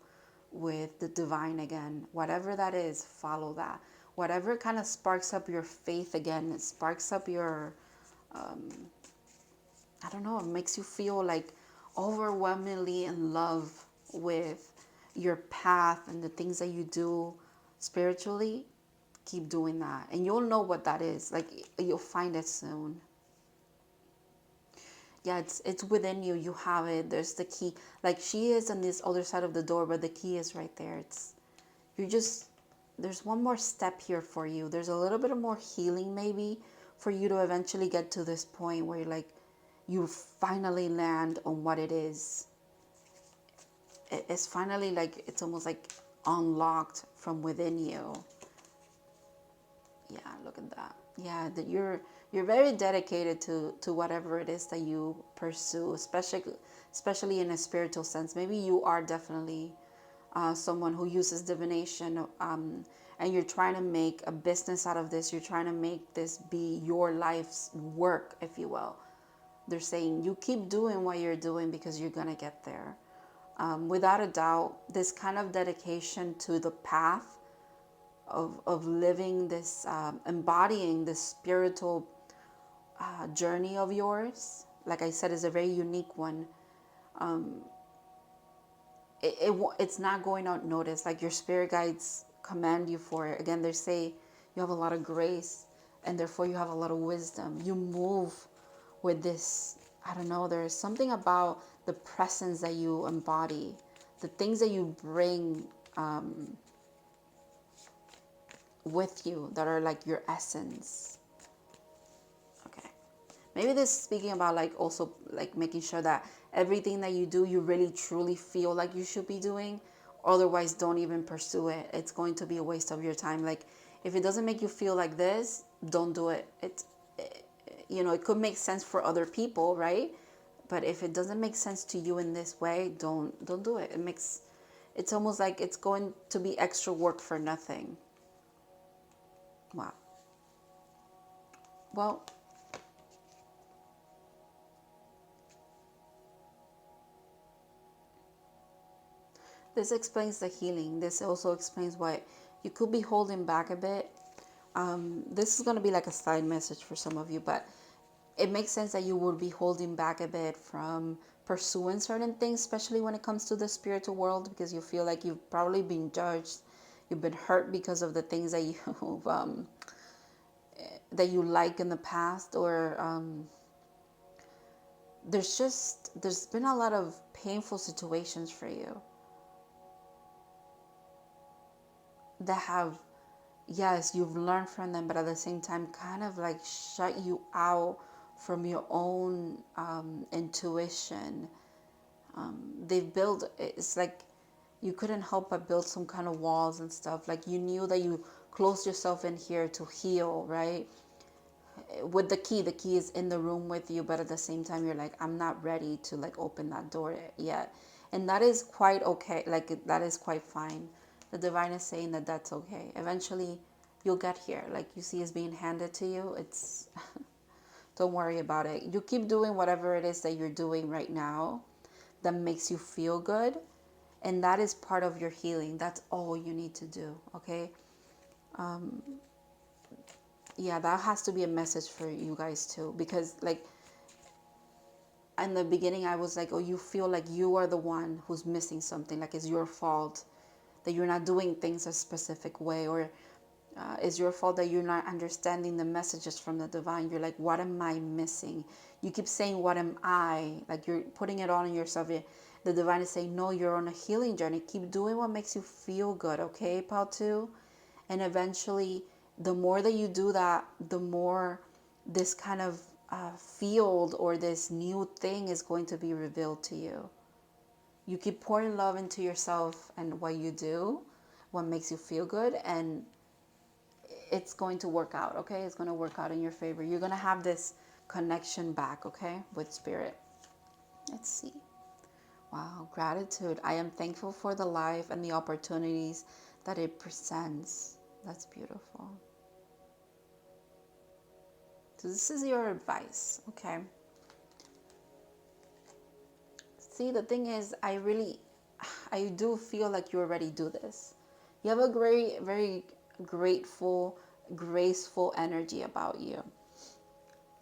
with the divine again. Whatever that is, follow that. Whatever kind of sparks up your faith again, it sparks up your, I don't know, it makes you feel like overwhelmingly in love with your path and the things that you do spiritually. Keep doing that. And you'll know what that is. Like, you'll find it soon. Yeah, it's within you. You have it. There's the key. Like, she is on this other side of the door, but the key is right there. There's one more step here for you. There's a little bit of more healing maybe for you to eventually get to this point where you finally land on what it is. It's finally like, it's almost like unlocked from within you. Yeah, look at that. Yeah, that you're very dedicated to whatever it is that you pursue, especially in a spiritual sense. Maybe you are definitely someone who uses divination, and you're trying to make a business out of this. You're trying to make this be your life's work, if you will. They're saying you keep doing what you're doing because you're going to get there. Without a doubt, this kind of dedication to the path of living this, embodying this spiritual journey of yours, like I said, is a very unique one. It's not going unnoticed. Like, your spirit guides command you for it. Again, they say you have a lot of grace and therefore you have a lot of wisdom. You move with this, I don't know, there's something about the presence that you embody, the things that you bring with you that are like your essence. Okay. Maybe this is speaking about like also like making sure that everything that you do, you really truly feel like you should be doing. Otherwise, don't even pursue it. It's going to be a waste of your time. Like, If it doesn't make you feel like this, don't do it. It could make sense for other people, right? But if it doesn't make sense to you in this way, don't do it. It's almost like it's going to be extra work for nothing. Wow. Well, this explains the healing. This also explains why you could be holding back a bit. This is going to be like a side message for some of you, but it makes sense that you would be holding back a bit from pursuing certain things, especially when it comes to the spiritual world, because you feel like you've probably been judged, you've been hurt because of the things that that you like in the past, or there's been a lot of painful situations for you that have, yes, you've learned from them, but at the same time kind of like shut you out from your own intuition. They've built, it's like you couldn't help but build some kind of walls and stuff. Like you knew that you closed yourself in here to heal, right? With the key is in the room with you, but at the same time you're like, I'm not ready to like open that door yet. And that is quite okay. Like that is quite fine. The divine is saying that that's okay. Eventually you'll get here. Like you see is being handed to you. It's don't worry about it. You keep doing whatever it is that you're doing right now that makes you feel good, and that is part of your healing. That's all you need to do. Okay. Yeah, that has to be a message for you guys too, because like in the beginning I was like, oh, you feel like you are the one who's missing something, like it's your fault that you're not doing things a specific way, or it's your fault that you're not understanding the messages from the divine. You're like, what am I missing? You keep saying, what am I? Like you're putting it on yourself. The divine is saying, no, you're on a healing journey. Keep doing what makes you feel good, okay, Pal 2? And eventually, the more that you do that, the more this kind of field or this new thing is going to be revealed to you. You keep pouring love into yourself and what you do, what makes you feel good, and it's going to work out, okay? It's going to work out in your favor. You're going to have this connection back, okay, with spirit. Let's see. Wow, gratitude. I am thankful for the life and the opportunities that it presents. That's beautiful. So this is your advice, okay? See, the thing is, I do feel like you already do this. You have a very grateful, graceful energy about you,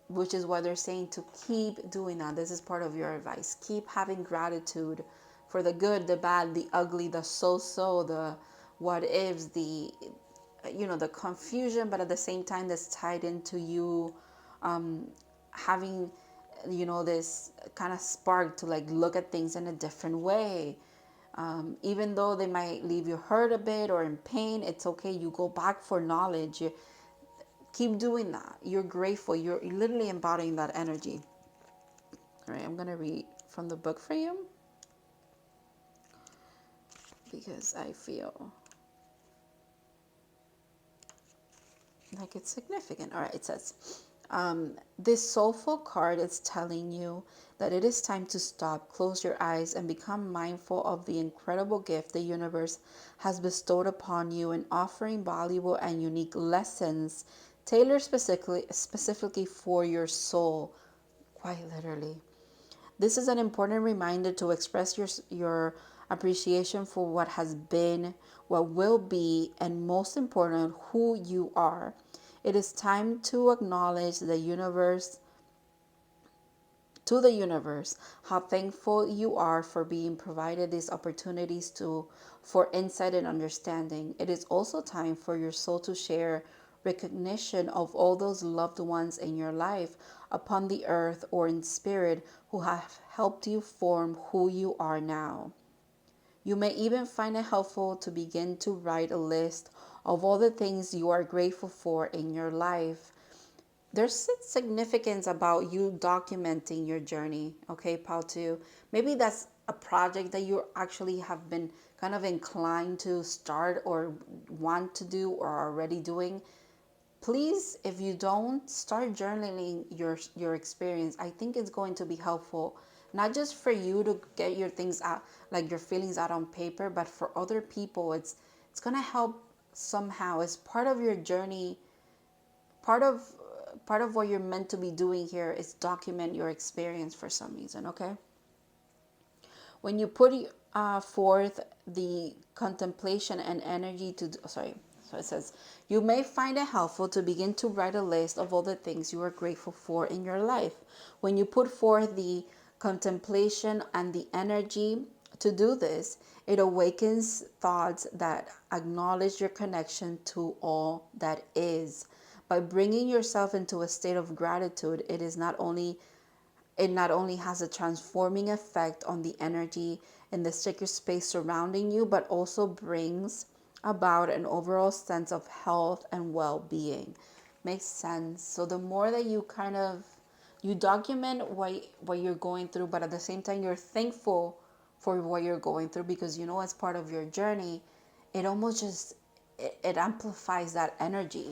which is why they're saying to keep doing that. This is part of your advice. Keep having gratitude for the good, the bad, the ugly, the so-so, the what ifs, the the confusion, but at the same time that's tied into you having this kind of spark to like look at things in a different way. Even though they might leave you hurt a bit or in pain, it's okay. You go back for knowledge. You keep doing that. You're grateful. You're literally embodying that energy. All right, I'm going to read from the book for you because I feel like it's significant. All right, it says, this soulful card is telling you that it is time to stop, close your eyes, and become mindful of the incredible gift the universe has bestowed upon you in offering valuable and unique lessons tailored specifically for your soul, quite literally. This is an important reminder to express your appreciation for what has been, what will be, and most important, who you are. It is time to acknowledge to the universe how thankful you are for being provided these opportunities for insight and understanding. It is also time for your soul to share recognition of all those loved ones in your life upon the earth or in spirit who have helped you form who you are now. You may even find it helpful to begin to write a list of all the things you are grateful for in your life. There's significance about you documenting your journey, okay, Pal 2? Maybe that's a project that you actually have been kind of inclined to start or want to do or are already doing, please, if you don't, start journaling your experience. I think it's going to be helpful, not just for you to get your things out, like your feelings out on paper, but for other people. It's going to help somehow. It's part of your journey. Part of what you're meant to be doing here is document your experience for some reason. Okay, when you put forth the contemplation and energy to sorry, so it says, you may find it helpful to begin to write a list of all the things you are grateful for in your life. When you put forth the contemplation and the energy to do this, it awakens thoughts that acknowledge your connection to all that is. By bringing yourself into a state of gratitude, it not only has a transforming effect on the energy in the sacred space surrounding you, but also brings about an overall sense of health and well-being. Makes sense. So the more that you document what you're going through, but at the same time you're thankful for what you're going through, because you know as part of your journey, it almost just it amplifies that energy.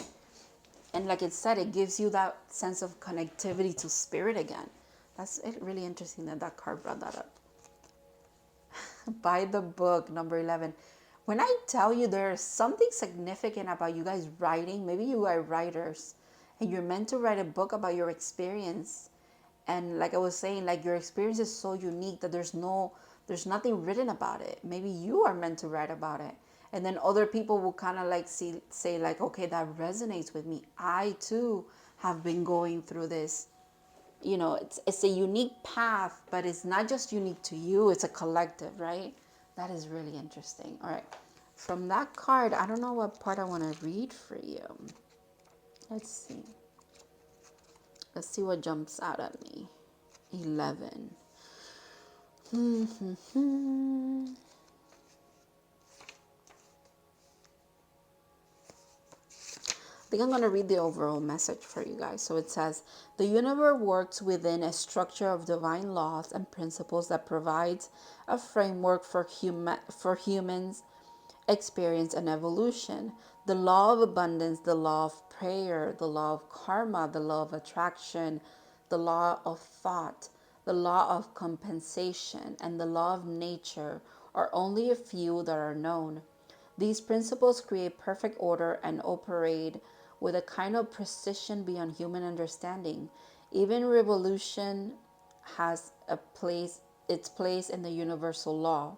And like it said, it gives you that sense of connectivity to spirit again. That's it. Really interesting that that card brought that up. Buy the book, number 11. When I tell you there's something significant about you guys writing, maybe you are writers and you're meant to write a book about your experience. And like I was saying, like your experience is so unique that there's nothing written about it. Maybe you are meant to write about it. And then other people will kind of like say like, okay, that resonates with me. I too have been going through this. You know, it's a unique path, but it's not just unique to you, it's a collective, right? That is really interesting. All right, from that card, I don't know what part I want to read for you. Let's see what jumps out at me. 11. I think I'm going to read the overall message for you guys. So it says, the universe works within a structure of divine laws and principles that provides a framework for humans' experience and evolution. The law of abundance, the law of prayer, the law of karma, the law of attraction, the law of thought, the law of compensation, and the law of nature are only a few that are known. These principles create perfect order and operate with a kind of precision beyond human understanding. Even revolution has its place in the universal law.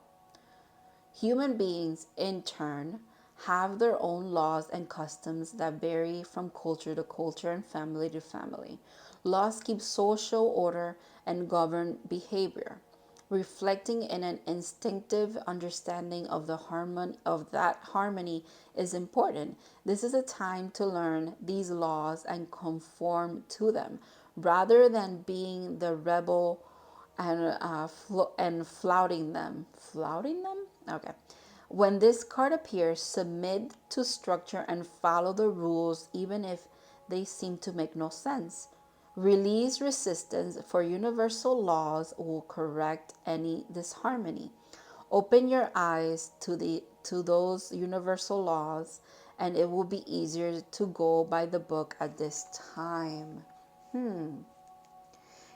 Human beings, in turn, have their own laws and customs that vary from culture to culture and family to family. Laws keep social order and govern behavior, reflecting in an instinctive understanding of that harmony is important. This is a time to learn these laws and conform to them, rather than being the rebel and flouting them. Flouting them? Okay. When this card appears, submit to structure and follow the rules, even if they seem to make no sense. Release resistance, for universal laws will correct any disharmony. Open your eyes to those universal laws, and it will be easier to go by the book at this time.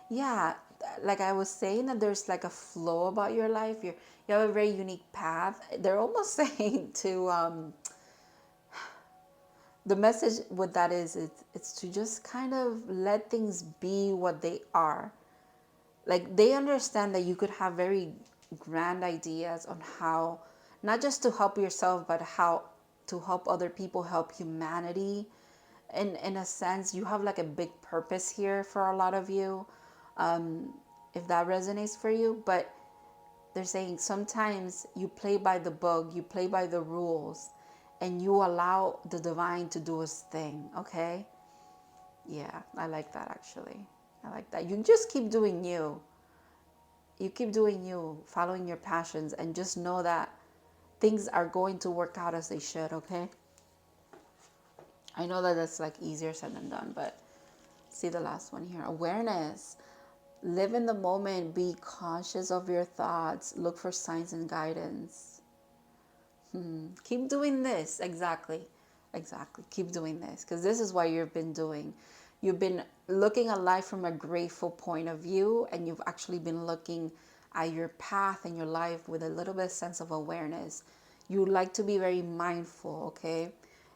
Yeah, like I was saying, that there's like a flow about your life. You have a very unique path. They're almost saying to the message with that is it's to just kind of let things be what they are. Like they understand that you could have very grand ideas on how, not just to help yourself, but how to help other people, help humanity. In a sense, you have like a big purpose here for a lot of you, if that resonates for you. But they're saying sometimes you play by the book, you play by the rules, and you allow the divine to do its thing. Okay, yeah, I like that. Actually, I like that. You just keep doing you keep doing you, following your passions, and just know that things are going to work out as they should. Okay, I know that that's like easier said than done, but see the last one here. Awareness. Live in the moment. Be conscious of your thoughts. Look for signs and guidance. Keep doing this. Exactly. Exactly. Keep doing this because this is what you've been doing. You've been looking at life from a grateful point of view, and you've actually been looking at your path and your life with a little bit of sense of awareness. You like to be very mindful, okay?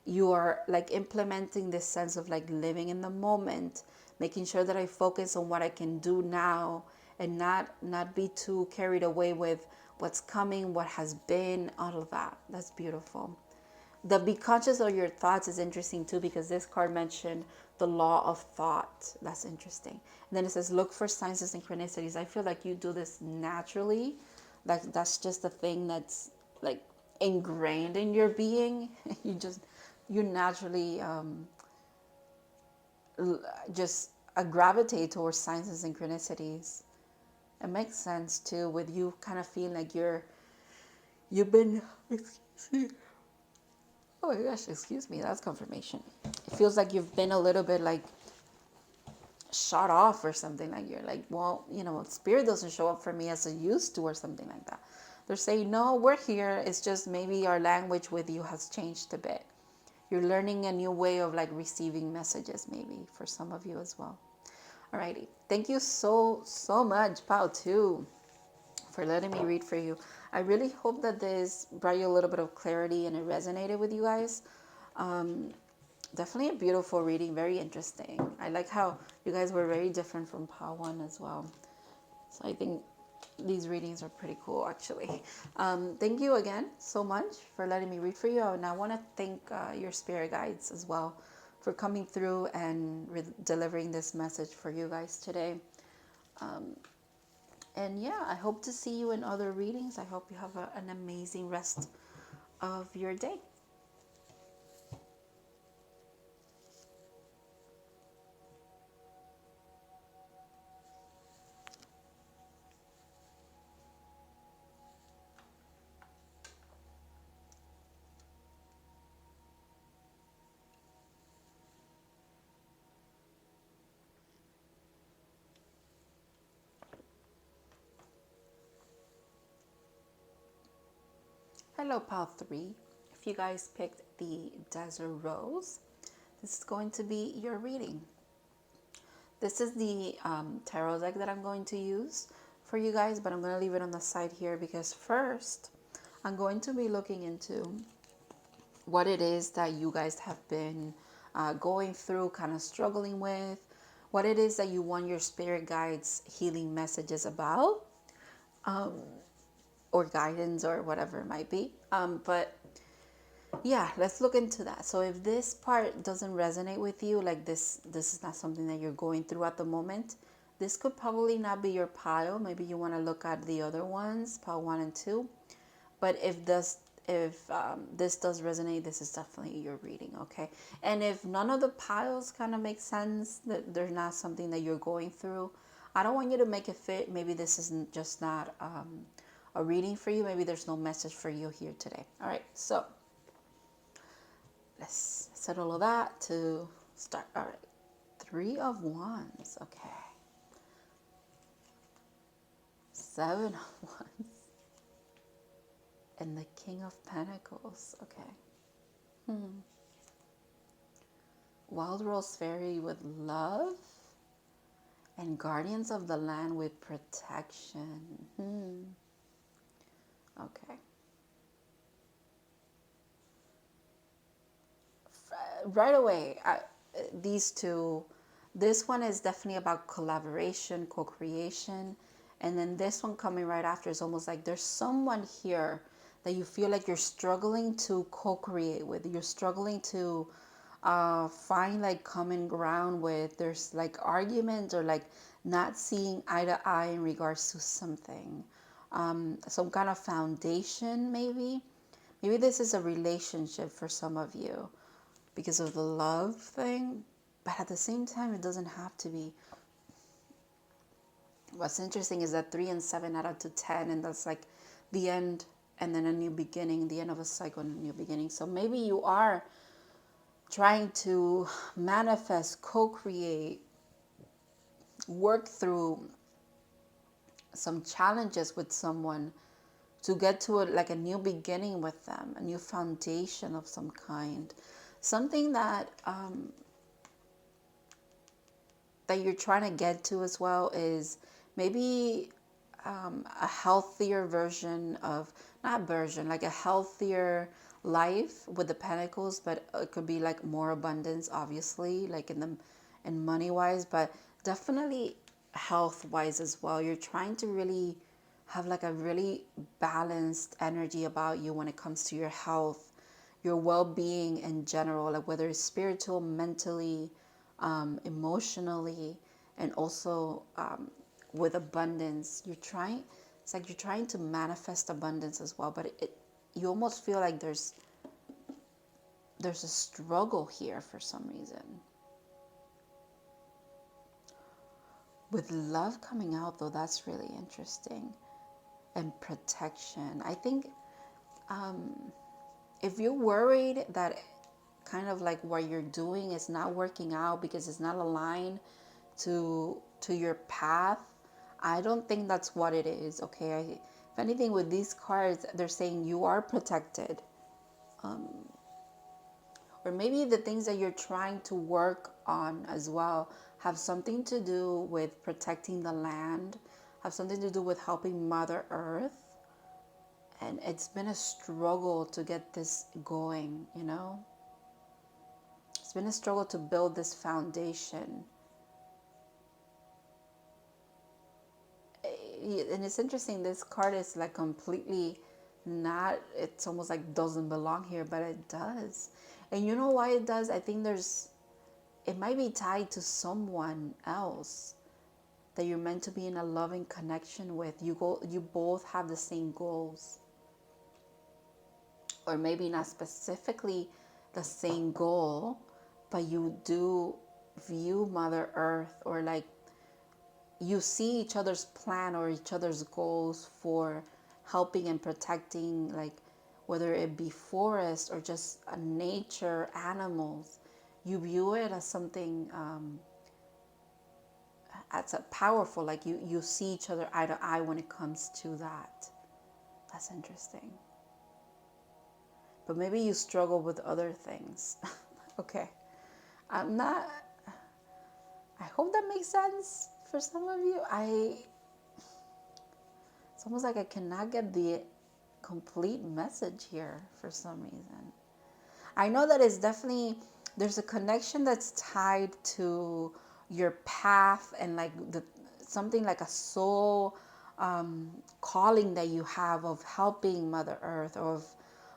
You are like implementing this sense of like living in the moment, making sure that I focus on what I can do now and not be too carried away with what's coming, what has been, all of that. That's beautiful. The be conscious of your thoughts is interesting too, because this card mentioned the law of thought. That's interesting. And then it says look for signs and synchronicities. I feel like you do this naturally. Like that's just a thing that's like ingrained in your being. You naturally just gravitate towards signs and synchronicities. It makes sense too with you kind of feeling like you've been oh my gosh, excuse me, that's confirmation. It feels like you've been a little bit like shot off or something, like you're like, well, spirit doesn't show up for me as it used to or something like that. They're saying, no, we're here. It's just maybe our language with you has changed a bit. You're learning a new way of like receiving messages, maybe for some of you as well. Alrighty. Thank you so much, Pao, too, for letting me read for you. I really hope that this brought you a little bit of clarity and it resonated with you guys. Definitely a beautiful reading, very interesting. I like how you guys were very different from Pao 1 as well. So I think these readings are pretty cool, actually. Thank you again so much for letting me read for you. And I want to thank your spirit guides as well for coming through and delivering this message for you guys today. And yeah, I hope to see you in other readings. I hope you have an amazing rest of your day. Hello, Pal 3. If you guys picked the Desert Rose, this is going to be your reading. This is the tarot deck that I'm going to use for you guys, but I'm going to leave it on the side here because first I'm going to be looking into what it is that you guys have been going through, kind of struggling with, what it is that you want your spirit guides healing messages about, or guidance or whatever it might be. But yeah, let's look into that. So if this part doesn't resonate with you, like this is not something that you're going through at the moment, this could probably not be your pile. Maybe you want to look at the other ones, pile 1 and 2. But if this does resonate, this is definitely your reading, okay? And if none of the piles kind of make sense, that they're not something that you're going through, I don't want you to make it fit. Maybe this isn't just not a reading for you. Maybe there's no message for you here today. All right, so let's settle all that to start. All right, 3 of Wands, okay. 7 of Wands. And the King of Pentacles, okay. Wild Rose Fairy with love. And Guardians of the Land with protection. Okay. Right away, these two, this one is definitely about collaboration, co-creation. And then this one coming right after is almost like there's someone here that you feel like you're struggling to co-create with. You're struggling to find like common ground with. There's like arguments or like not seeing eye to eye in regards to something. Some kind of foundation maybe. Maybe this is a relationship for some of you because of the love thing. But at the same time, it doesn't have to be. What's interesting is that 3 and 7 add up to 10, and that's like the end and then a new beginning, the end of a cycle and a new beginning. So maybe you are trying to manifest, co-create, work through some challenges with someone to get to like a new beginning with them, a new foundation of some kind, something that that you're trying to get to as well is maybe a healthier version of, not version, like a healthier life with the pentacles, but it could be like more abundance, obviously, like in money wise, but definitely health wise as well. You're trying to really have like a really balanced energy about you when it comes to your health, your well-being in general, like whether it's spiritual, mentally, emotionally, and also with abundance. It's like you're trying to manifest abundance as well, but you almost feel like there's a struggle here for some reason. With love coming out though, that's really interesting. And protection. I think if you're worried that kind of like what you're doing is not working out because it's not aligned to your path, I don't think that's what it is. Okay, if anything, with these cards, they're saying you are protected, or maybe the things that you're trying to work on as well have something to do with protecting the land, have something to do with helping Mother Earth. And it's been a struggle to get this going, you know? It's been a struggle to build this foundation. And it's interesting, this card is like completely not, it's almost like doesn't belong here, but it does. And you know why it does? I think it might be tied to someone else that you're meant to be in a loving connection with. You both have the same goals. Or maybe not specifically the same goal, but you do view Mother Earth, or like you see each other's plan or each other's goals for helping and protecting, like whether it be forest or just nature, animals. You view it as something as a powerful, like you see each other eye to eye when it comes to that. That's interesting. But maybe you struggle with other things. Okay. I hope that makes sense for some of you. It's almost like I cannot get the complete message here for some reason. I know that it's definitely, there's a connection that's tied to your path and like something like a soul calling that you have of helping Mother Earth, or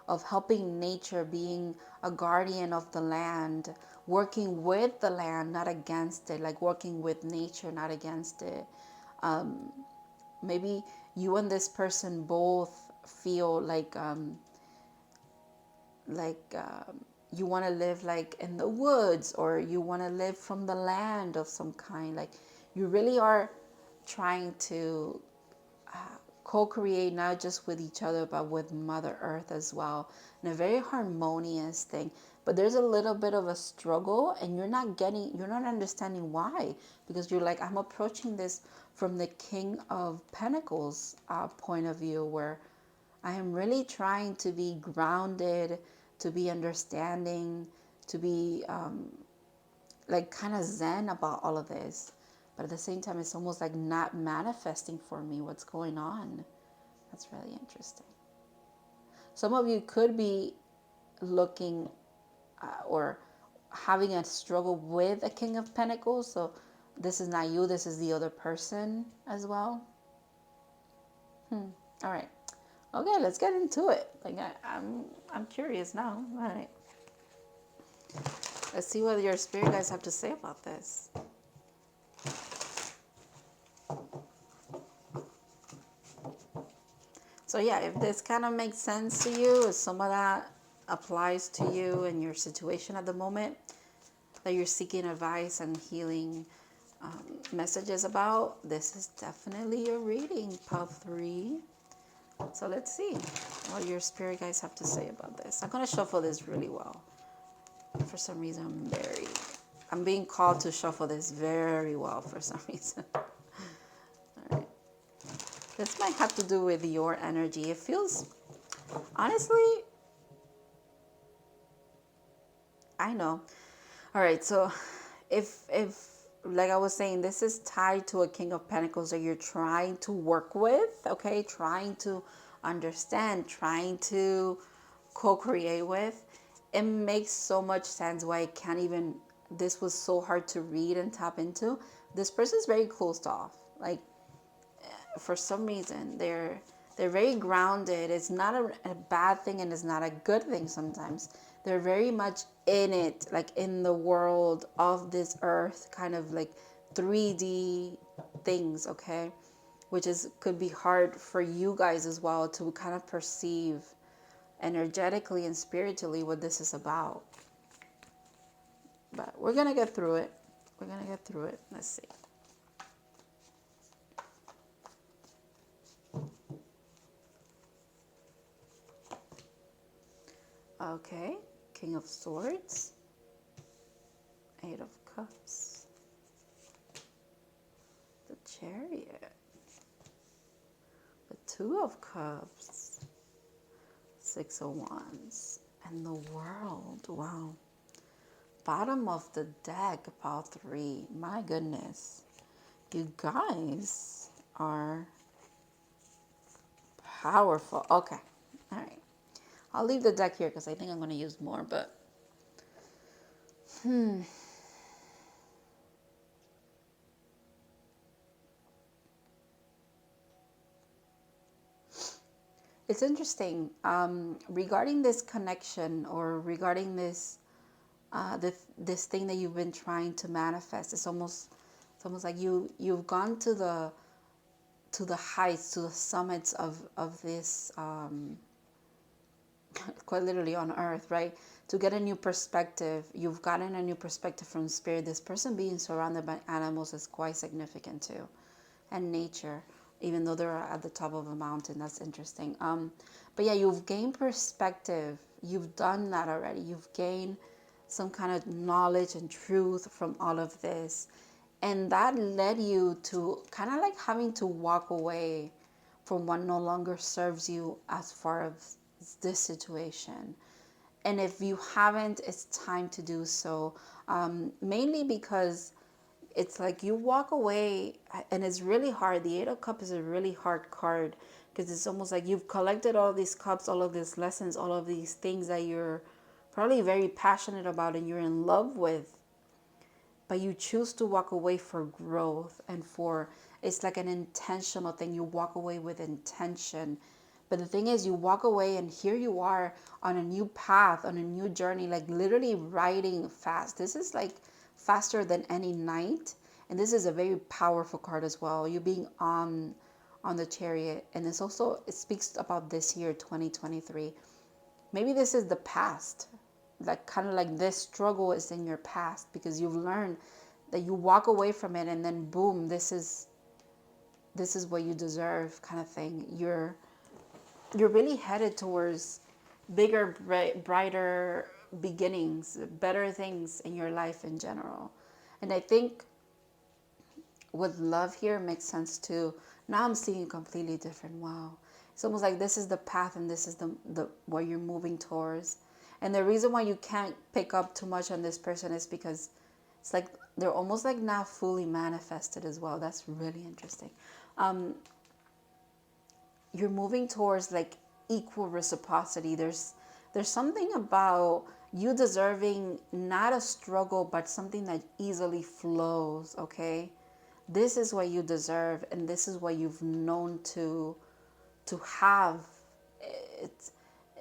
of helping nature, being a guardian of the land, working with the land, not against it, like working with nature, not against it. Maybe you and this person both feel like you want to live like in the woods, or you want to live from the land of some kind. Like you really are trying to co-create, not just with each other, but with Mother Earth as well, in a very harmonious thing. But there's a little bit of a struggle, and you're not understanding why, because you're like, I'm approaching this from the King of Pentacles point of view, where I am really trying to be grounded, to be understanding, to be like kind of zen about all of this. But at the same time, it's almost like not manifesting for me what's going on. That's really interesting. Some of you could be looking or having a struggle with a King of Pentacles. So this is not you, this is the other person as well. All right. Okay, let's get into it. Like I'm curious now. All right. Let's see what your spirit guides have to say about this. So yeah, if this kind of makes sense to you, if some of that applies to you and your situation at the moment, that you're seeking advice and healing messages about, this is definitely your reading, Pub 3. So let's see what your spirit guides have to say about this. I'm going to shuffle this really well. For some reason, I'm being called to shuffle this very well for some reason. All right. This might have to do with your energy. It feels, honestly, I know. All right, so if like I was saying, this is tied to a King of Pentacles that you're trying to work with, okay? Trying to understand, trying to co-create with. It makes so much sense why I can't even, this was so hard to read and tap into. This person's very closed off. Like, for some reason they're very grounded. It's not a bad thing, and it's not a good thing. Sometimes they're very much in it, like in the world of this earth, kind of like 3D things, okay? Which is could be hard for you guys as well to kind of perceive energetically and spiritually what this is about. But we're gonna get through it. We're gonna get through it. Let's see. Okay, King of Swords, Eight of Cups, the Chariot, the Two of Cups, Six of Wands, and the World. Wow. Bottom of the deck, about 3. My goodness. You guys are powerful. Okay. All right. I'll leave the deck here because I think I'm going to use more, but it's interesting regarding this connection, or regarding this thing that you've been trying to manifest. It's almost like you've gone to the heights, to the summits of this, quite literally on earth, right? To get a new perspective. You've gotten a new perspective from spirit. This person being surrounded by animals is quite significant too, and nature, even though they're at the top of a mountain. That's interesting. But yeah, you've gained perspective. You've done that already. You've gained some kind of knowledge and truth from all of this, and that led you to kind of like having to walk away from what no longer serves you as far as this situation. And if you haven't, it's time to do so. Mainly because it's like you walk away, and it's really hard. The Eight of Cups is a really hard card, because it's almost like you've collected all these cups, all of these lessons, all of these things that you're probably very passionate about and you're in love with, but you choose to walk away for growth and for, it's like an intentional thing. You walk away with intention. But the thing is, you walk away and here you are on a new path, on a new journey, like literally riding fast. This is like faster than any knight. And this is a very powerful card as well. You being on the Chariot. And it's also, it speaks about this year, 2023. Maybe this is the past. Like kind of like this struggle is in your past, because you've learned that you walk away from it, and then boom, this is what you deserve, kind of thing. You're really headed towards bigger, brighter beginnings, better things in your life in general. And I think with love here makes sense too. Now I'm seeing completely different. Wow. It's almost like this is the path, and this is the where you're moving towards. And the reason why you can't pick up too much on this person is because it's like they're almost like not fully manifested as well. That's really interesting. You're moving towards like equal reciprocity. There's something about you deserving not a struggle, but something that easily flows, okay? This is what you deserve, and this is what you've known to have. It's,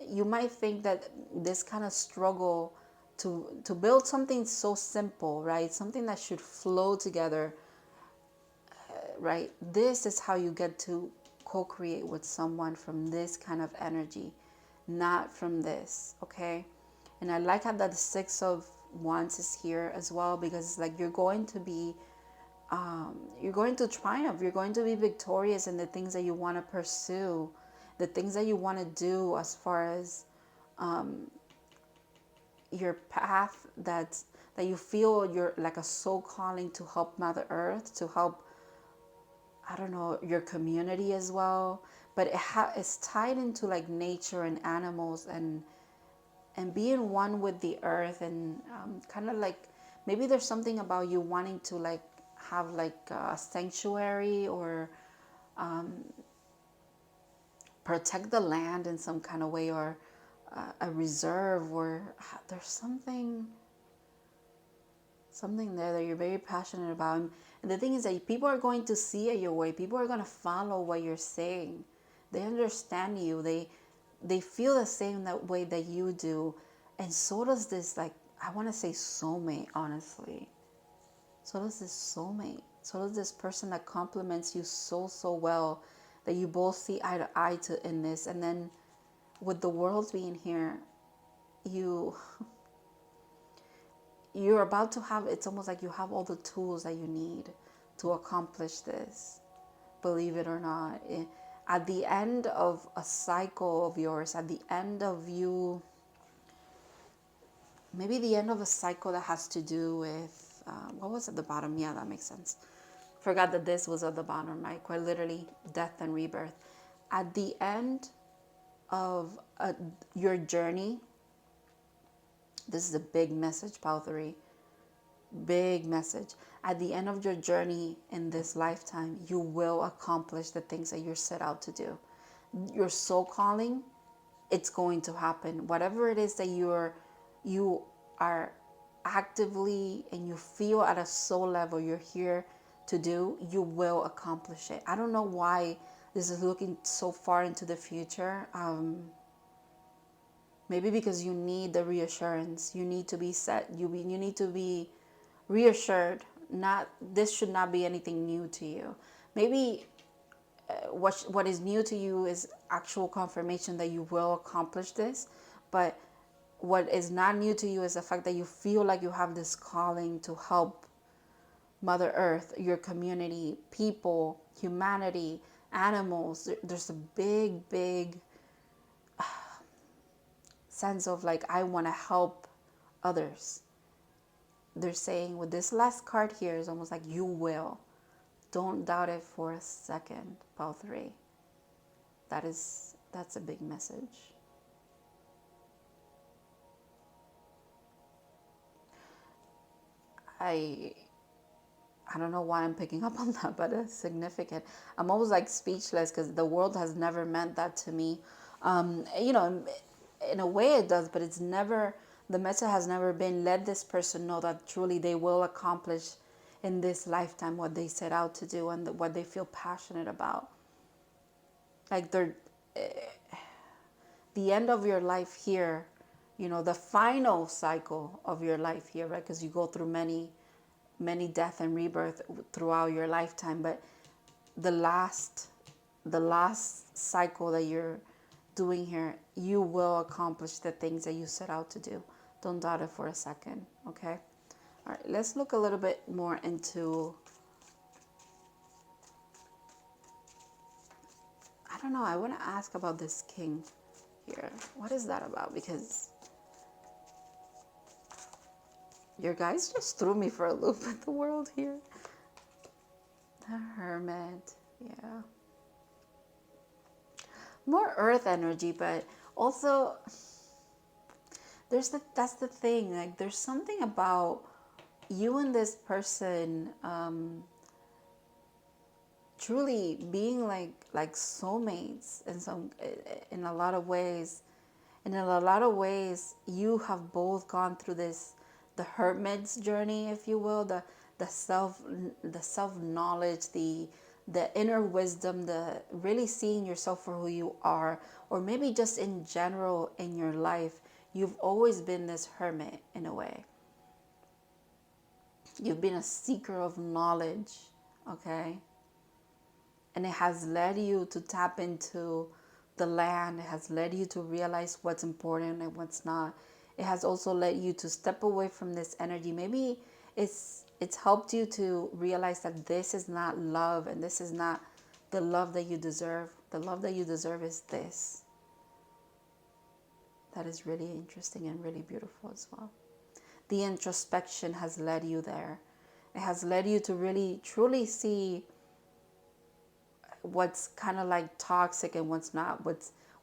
you might think that this kind of struggle to build something so simple, right? Something that should flow together, right? This is how you get to co-create with someone from this kind of energy, not from this, okay? And I like how that the Six of Wands is here as well, because it's like you're going to be you're going to triumph. You're going to be victorious in the things that you want to pursue, the things that you want to do, as far as your path that you feel you're like a soul calling to help Mother Earth, to help I don't know, your community as well. But it's tied into like nature and animals, and being one with the earth, and kind of like maybe there's something about you wanting to like have like a sanctuary, or protect the land in some kind of way, or a reserve, or there's something there that you're very passionate about. And the thing is that people are going to see it your way. People are going to follow what you're saying. They understand you. They feel the same that way that you do. And so does this, like, I want to say soulmate, honestly. So does this soulmate. So does this person that compliments you so well, that you both see eye to eye in this. And then with the world being here, you're about to have, it's almost like you have all the tools that you need to accomplish this, believe it or not. At the end of a cycle of yours, at the end of you, maybe the end of a cycle that has to do with, what was at the bottom? Yeah, that makes sense. Forgot that this was at the bottom, right? Quite literally, death and rebirth. At the end of your journey, this is a big message, Pile 3. Big message. At the end of your journey in this lifetime, you will accomplish the things that you're set out to do. Your soul calling, it's going to happen. Whatever it is that you are actively and you feel at a soul level you're here to do, you will accomplish it. I don't know why this is looking so far into the future. Maybe because you need the reassurance. You need to be set. You need to be reassured. Not, this should not be anything new to you. Maybe what is new to you is actual confirmation that you will accomplish this. But what is not new to you is the fact that you feel like you have this calling to help Mother Earth, your community, people, humanity, animals. There's a big sense of like, I want to help others. They're saying with this last card here is almost like you will. Don't doubt it for a second, Pile 3. That's a big message. I don't know why I'm picking up on that, but it's significant. I'm almost like speechless because the world has never meant that to me. You know, in a way it does, but it's never, the message has never been, let this person know that truly they will accomplish in this lifetime what they set out to do and what they feel passionate about. Like they're, the end of your life here, you know, the final cycle of your life here, right? Because you go through many death and rebirth throughout your lifetime, but the last cycle that you're doing here, you will accomplish the things that you set out to do. Don't doubt it for a second, okay? All right, let's look a little bit more into, I don't know, I want to ask about this king here. What is that about? Because your guys just threw me for a loop with the world here. The Hermit, yeah. More earth energy, but also that's the thing. Like there's something about you and this person truly being like soulmates in a lot of ways. And in a lot of ways, you have both gone through the hermit's journey, if you will, the self knowledge, the inner wisdom, the really seeing yourself for who you are, or maybe just in general in your life, you've always been this hermit in a way. You've been a seeker of knowledge, okay? And it has led you to tap into the land. It has led you to realize what's important and what's not. It has also led you to step away from this energy. Maybe it's helped you to realize that this is not love and this is not the love that you deserve. The love that you deserve is this. That is really interesting and really beautiful as well. The introspection has led you there. It has led you to really truly see what's kind of like toxic and what's not,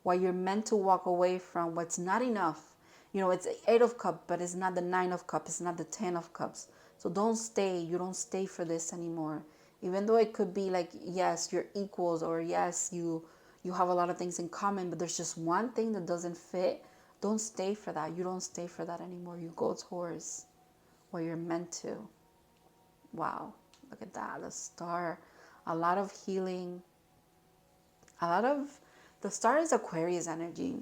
what you're meant to walk away from, what's not enough. You know, it's 8 of cups, but it's not the 9 of cups, it's not the 10 of cups. So don't stay. You don't stay for this anymore. Even though it could be like, yes, you're equals, or yes, you have a lot of things in common, but there's just one thing that doesn't fit. Don't stay for that. You don't stay for that anymore. You go towards what you're meant to. Wow, look at that, the star. A lot of healing, a lot of, the star is Aquarius energy.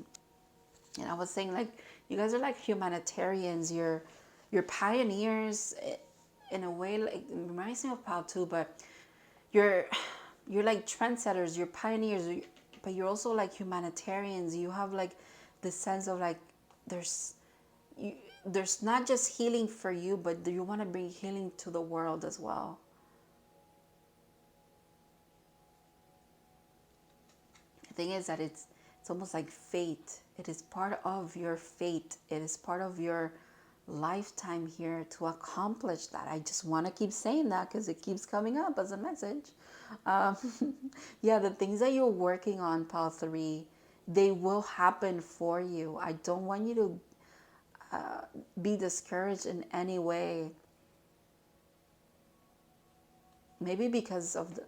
And I was saying, like, you guys are like humanitarians. You're pioneers in a way. Like, it reminds me of Pal too, but you're like trendsetters. You're pioneers, but you're also like humanitarians. You have like this sense of like, there's there's not just healing for you, but you want to bring healing to the world as well. The thing is that it's almost like fate. It is part of your fate. It is part of your lifetime here to accomplish that. I just want to keep saying that because it keeps coming up as a message. Um, yeah, the things that you're working on, Pal 3, they will happen for you. I don't want you to be discouraged in any way. Maybe because of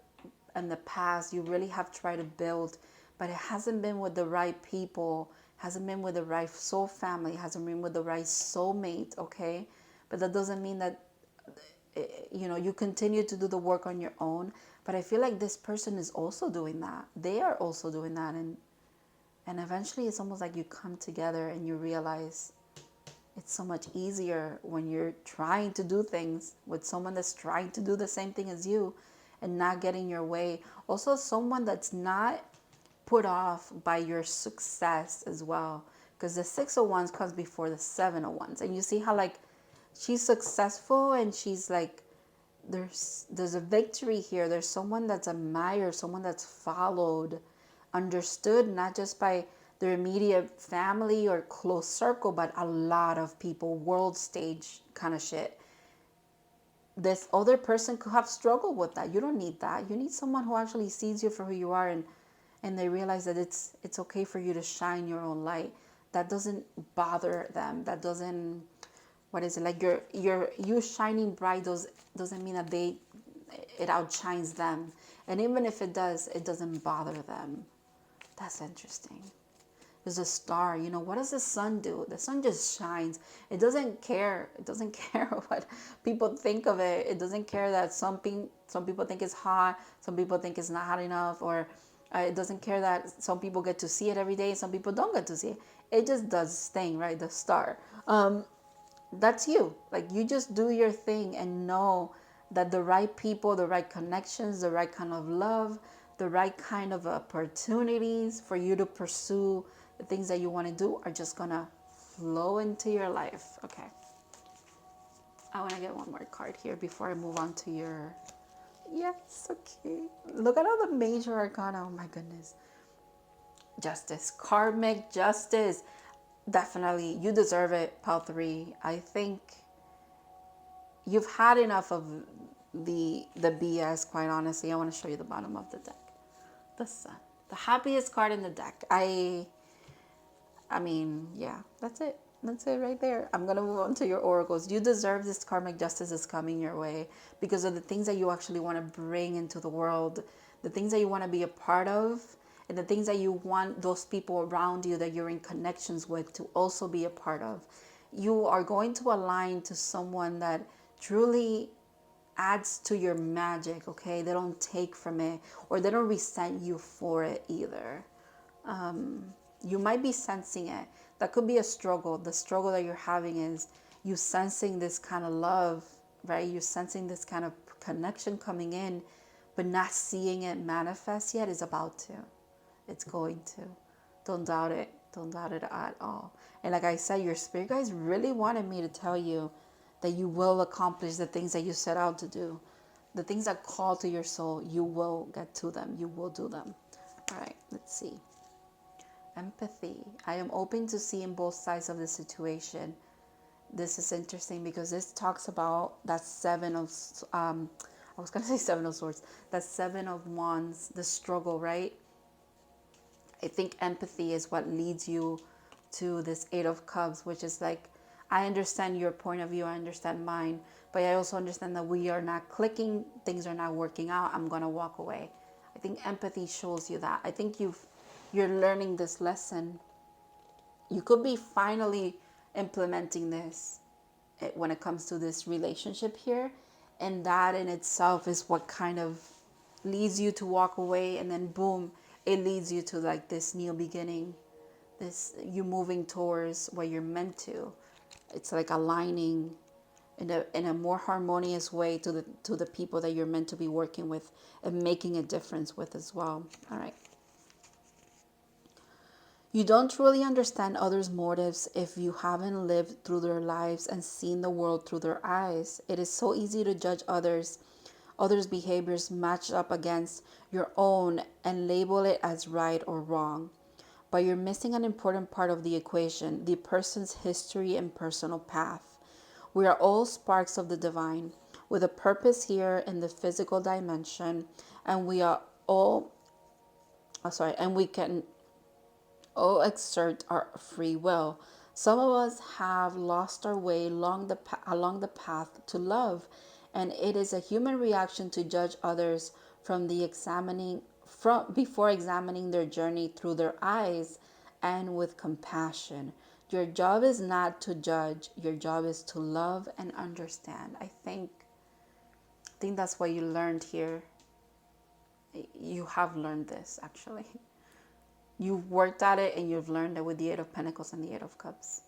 in the past you really have tried to build, but it hasn't been with the right people, hasn't been with the right soul family, hasn't been with the right soulmate, okay? But that doesn't mean that you continue to do the work on your own. But I feel like this person is also doing that. They are also doing that, and eventually it's almost like you come together and you realize it's so much easier when you're trying to do things with someone that's trying to do the same thing as you and not getting your way. Also, someone that's not put off by your success as well. Because the 6 of Wands comes before the 7 of Wands. And you see how like she's successful and she's like, there's a victory here. There's someone that's admired, someone that's followed, understood, not just by their immediate family or close circle, but a lot of people, world stage kind of shit. This other person could have struggled with that. You don't need that. You need someone who actually sees you for who you are, and they realize that it's okay for you to shine your own light. That doesn't bother them. That doesn't, what is it, like you shining bright doesn't mean that it outshines them. And even if it does, it doesn't bother them. That's interesting. There's a star. You know, what does the sun do? The sun just shines. It doesn't care. It doesn't care what people think of it. It doesn't care that some people think it's hot, some people think it's not hot enough, or it doesn't care that some people get to see it every day, some people don't get to see it. It just does its thing, right? The star. That's you. Like, you just do your thing and know that the right people, the right connections, the right kind of love, the right kind of opportunities for you to pursue the things that you want to do are just gonna flow into your life. Okay, I want to get one more card here before I move on to your, yes, okay, look at all the major arcana. Oh my goodness. Justice, karmic justice. Definitely, you deserve it, Pal 3. I think you've had enough of the BS, quite honestly. I want to show you the bottom of the deck. The Sun, the happiest card in the deck. I mean, yeah, that's it. That's it right there. I'm going to move on to your oracles. You deserve this karmic justice is coming your way because of the things that you actually want to bring into the world, the things that you want to be a part of, and the things that you want those people around you that you're in connections with to also be a part of. You are going to align to someone that truly adds to your magic, okay? They don't take from it, or they don't resent you for it either. You might be sensing it. That could be a struggle. The struggle that you're having is you sensing this kind of love, right? You're sensing this kind of connection coming in, but not seeing it manifest yet. Is about to. It's going to. Don't doubt it. Don't doubt it at all. And like I said, your spirit guides really wanted me to tell you that you will accomplish the things that you set out to do. The things that call to your soul, you will get to them. You will do them. All right, let's see. Empathy. I am open to seeing both sides of the situation. This is interesting because this talks about that 7 I was going to say Seven of Swords. The Seven of Wands, the struggle, right? I think empathy is what leads you to this Eight of Cups, which is like, I understand your point of view, I understand mine, but I also understand that we are not clicking, things are not working out, I'm going to walk away. I think empathy shows you that. I think you're learning this lesson. You could be finally implementing this when it comes to this relationship here, and that in itself is what kind of leads you to walk away, and then boom, it leads you to like this new beginning, this you moving towards what you're meant to. It's like aligning in a more harmonious way to the people that you're meant to be working with and making a difference with as well. All right. You don't truly understand others' motives if you haven't lived through their lives and seen the world through their eyes. It is so easy to judge others' behaviors matched up against your own and label it as right or wrong. But you're missing an important part of the equation, the person's history and personal path. We are all sparks of the divine with a purpose here in the physical dimension, and we are all and we can all exert our free will. Some of us have lost our way along the path to love, and it is a human reaction to judge others from before examining their journey through their eyes and with compassion. Your job is not to judge, your job is to love and understand. I think that's what you learned here. You have learned this actually. You've worked at it and you've learned it with the Eight of Pentacles and the Eight of Cups.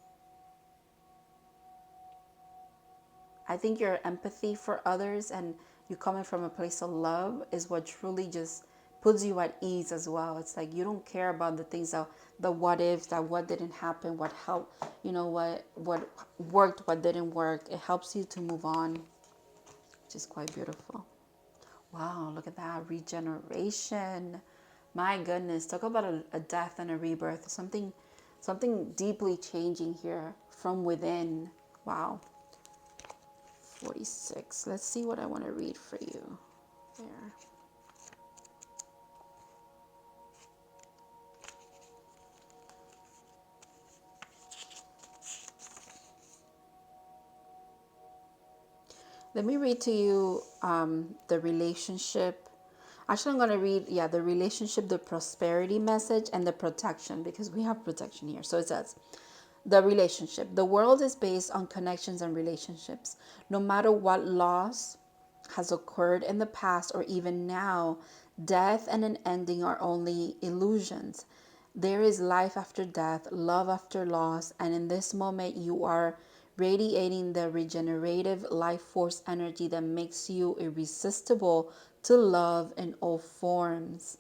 I think your empathy for others and you coming from a place of love is what truly just puts you at ease as well. It's like you don't care about the things that the what ifs, that what didn't happen, what helped, what worked, what didn't work. It helps you to move on, which is quite beautiful. Wow, look at that regeneration. My goodness, talk about a death and a rebirth. Something deeply changing here from within. Wow. 46. Let's see what I want to read for you. There. Let me read to you the relationship. Actually, I'm going to read, the relationship, the prosperity message, and the protection, because we have protection here. So it says, the relationship. The world is based on connections and relationships. No matter what loss has occurred in the past or even now, death and an ending are only illusions. There is life after death, love after loss, and in this moment you are radiating the regenerative life force energy that makes you irresistible to love in all forms.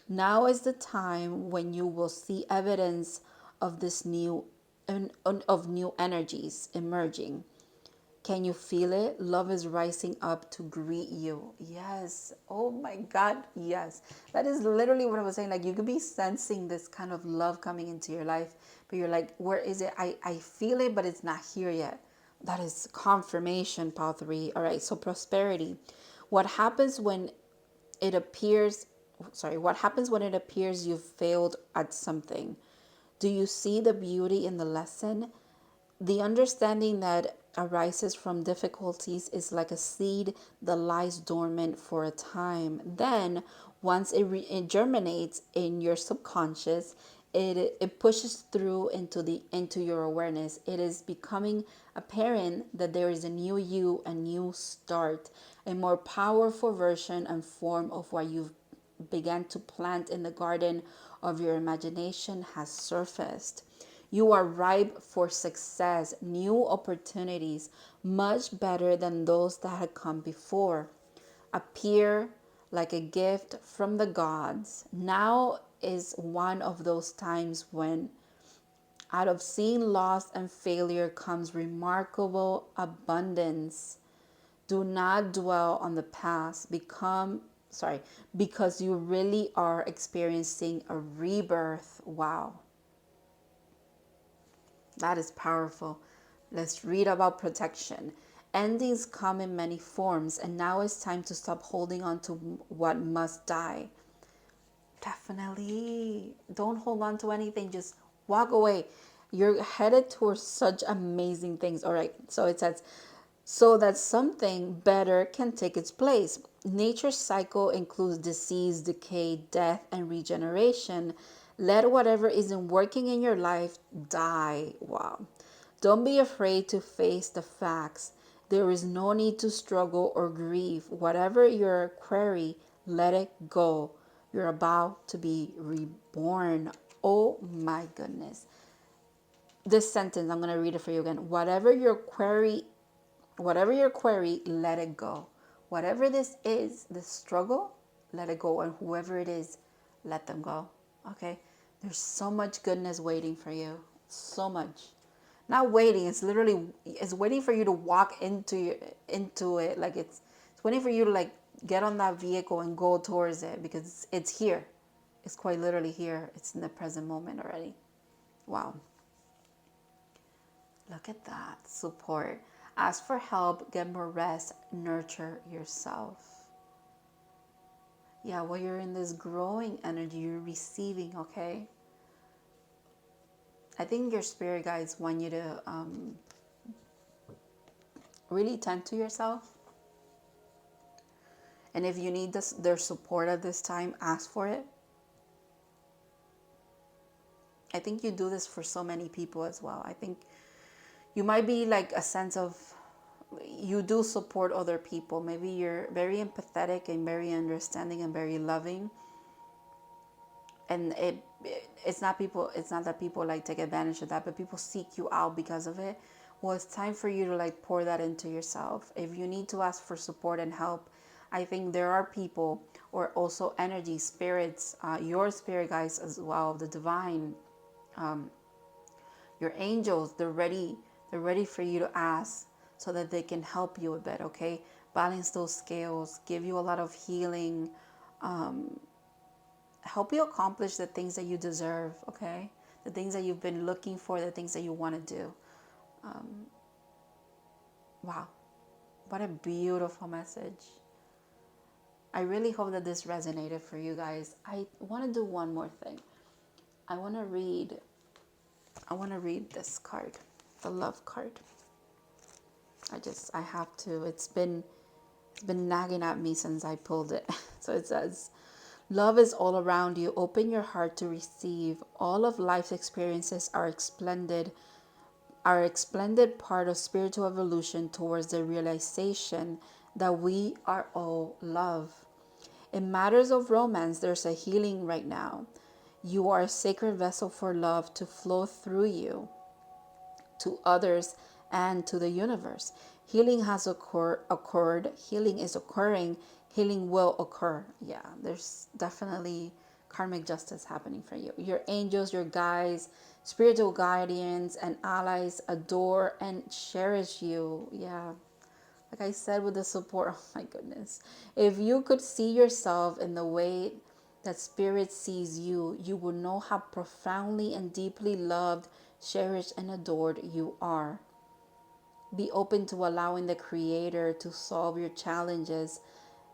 Now is the time when you will see evidence of this new energies emerging. Can you feel it? Love is rising up to greet you. Yes. Oh my God. Yes. That is literally what I was saying. Like you could be sensing this kind of love coming into your life, but you're like, where is it? I feel it, but it's not here yet. That is confirmation, pile 3. All right. So prosperity. What happens when it appears, what happens when it appears you've failed at something? Do you see the beauty in the lesson? The understanding that arises from difficulties is like a seed that lies dormant for a time. Then, once it germinates in your subconscious, it pushes through into your awareness. It is becoming apparent that there is a new you, a new start, a more powerful version and form of what you've began to plant in the garden of your imagination has surfaced. You are ripe for success, new opportunities, much better than those that had come before. Appear like a gift from the gods. Now is one of those times when out of seeing loss and failure comes remarkable abundance. Do not dwell on the past. Because you really are experiencing a rebirth. Wow. That is powerful. Let's read about protection. Endings come in many forms, and now it's time to stop holding on to what must die. Definitely. Don't hold on to anything. Just walk away. You're headed towards such amazing things. All right. So it says, so that something better can take its place. Nature's cycle includes disease, decay, death, and regeneration. Let whatever isn't working in your life die. Wow. Don't be afraid to face the facts. There is no need to struggle or grieve. Whatever your query, let it go. You're about to be reborn. Oh my goodness. This sentence, I'm going to read it for you again. Whatever your query, let it go. Whatever this is, this struggle, let it go. And whoever it is, let them go. Okay? There's so much goodness waiting for you. So much. Not waiting, it's literally, it's waiting for you to walk into it. Like it's waiting for you to like get on that vehicle and go towards it, because it's here. It's quite literally here. It's in the present moment already. Wow. Look at that. Support. Ask for help, get more rest, nurture yourself. Yeah, while you're in this growing energy, you're receiving, okay? I think your spirit guides want you to really tend to yourself. And if you need their support at this time, ask for it. I think you do this for so many people as well. I think you might be like a sense of, you do support other people. Maybe you're very empathetic and very understanding and very loving. And it's not that people like take advantage of that, but people seek you out because of it. Well, it's time for you to like pour that into yourself. If you need to ask for support and help, I think there are people, or also energy, spirits, your spirit guides as well, the divine, your angels, they're ready for you to ask so that they can help you a bit, okay? Balance those scales, give you a lot of healing, help you accomplish the things that you deserve, okay? The things that you've been looking for, the things that you want to do. Wow, what a beautiful message. I really hope that this resonated for you guys. I want to do one more thing. I want to read this card, the love card. I have to. It's been nagging at me since I pulled it. So it says, love is all around you. Open your heart to receive. All of life's experiences are a splendid part of spiritual evolution towards the realization that we are all love. In matters of romance, there's a healing right now. You are a sacred vessel for love to flow through you to others and to the universe. Healing has occurred. Healing is occurring. Healing will occur. Yeah, there's definitely karmic justice happening for you. Your angels, your guides, spiritual guardians, and allies adore and cherish you. Yeah. Like I said, with the support, oh my goodness. If you could see yourself in the way that spirit sees you, you will know how profoundly and deeply loved, cherished, and adored you are. Be open to allowing the Creator to solve your challenges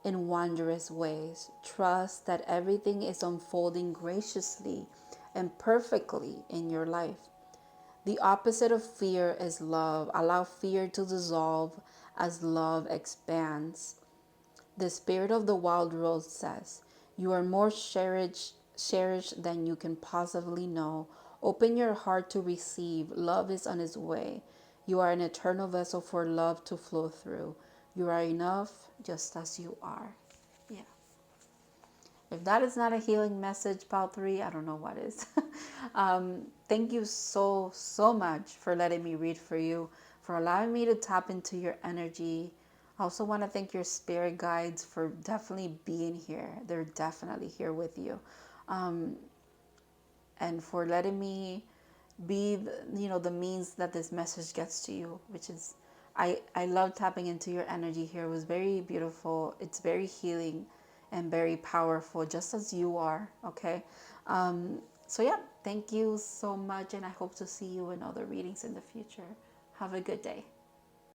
in wondrous ways. Trust that everything is unfolding graciously and perfectly in your life. The opposite of fear is love. Allow fear to dissolve as love expands. The spirit of the wild rose says, you are more cherished than you can possibly know. Open your heart to receive. Love is on its way. You are an eternal vessel for love to flow through. You are enough just as you are. Yeah. If that is not a healing message, Pal 3, I don't know what is. Thank you so much for letting me read for you, for allowing me to tap into your energy. I also want to thank your spirit guides for definitely being here. They're definitely here with you. And for letting me be the means that this message gets to you, which is, I love tapping into your energy here. It was very beautiful. It's very healing and very powerful, just as you are, okay? So yeah, thank you so much, and I hope to see you in other readings in the future. Have a good day.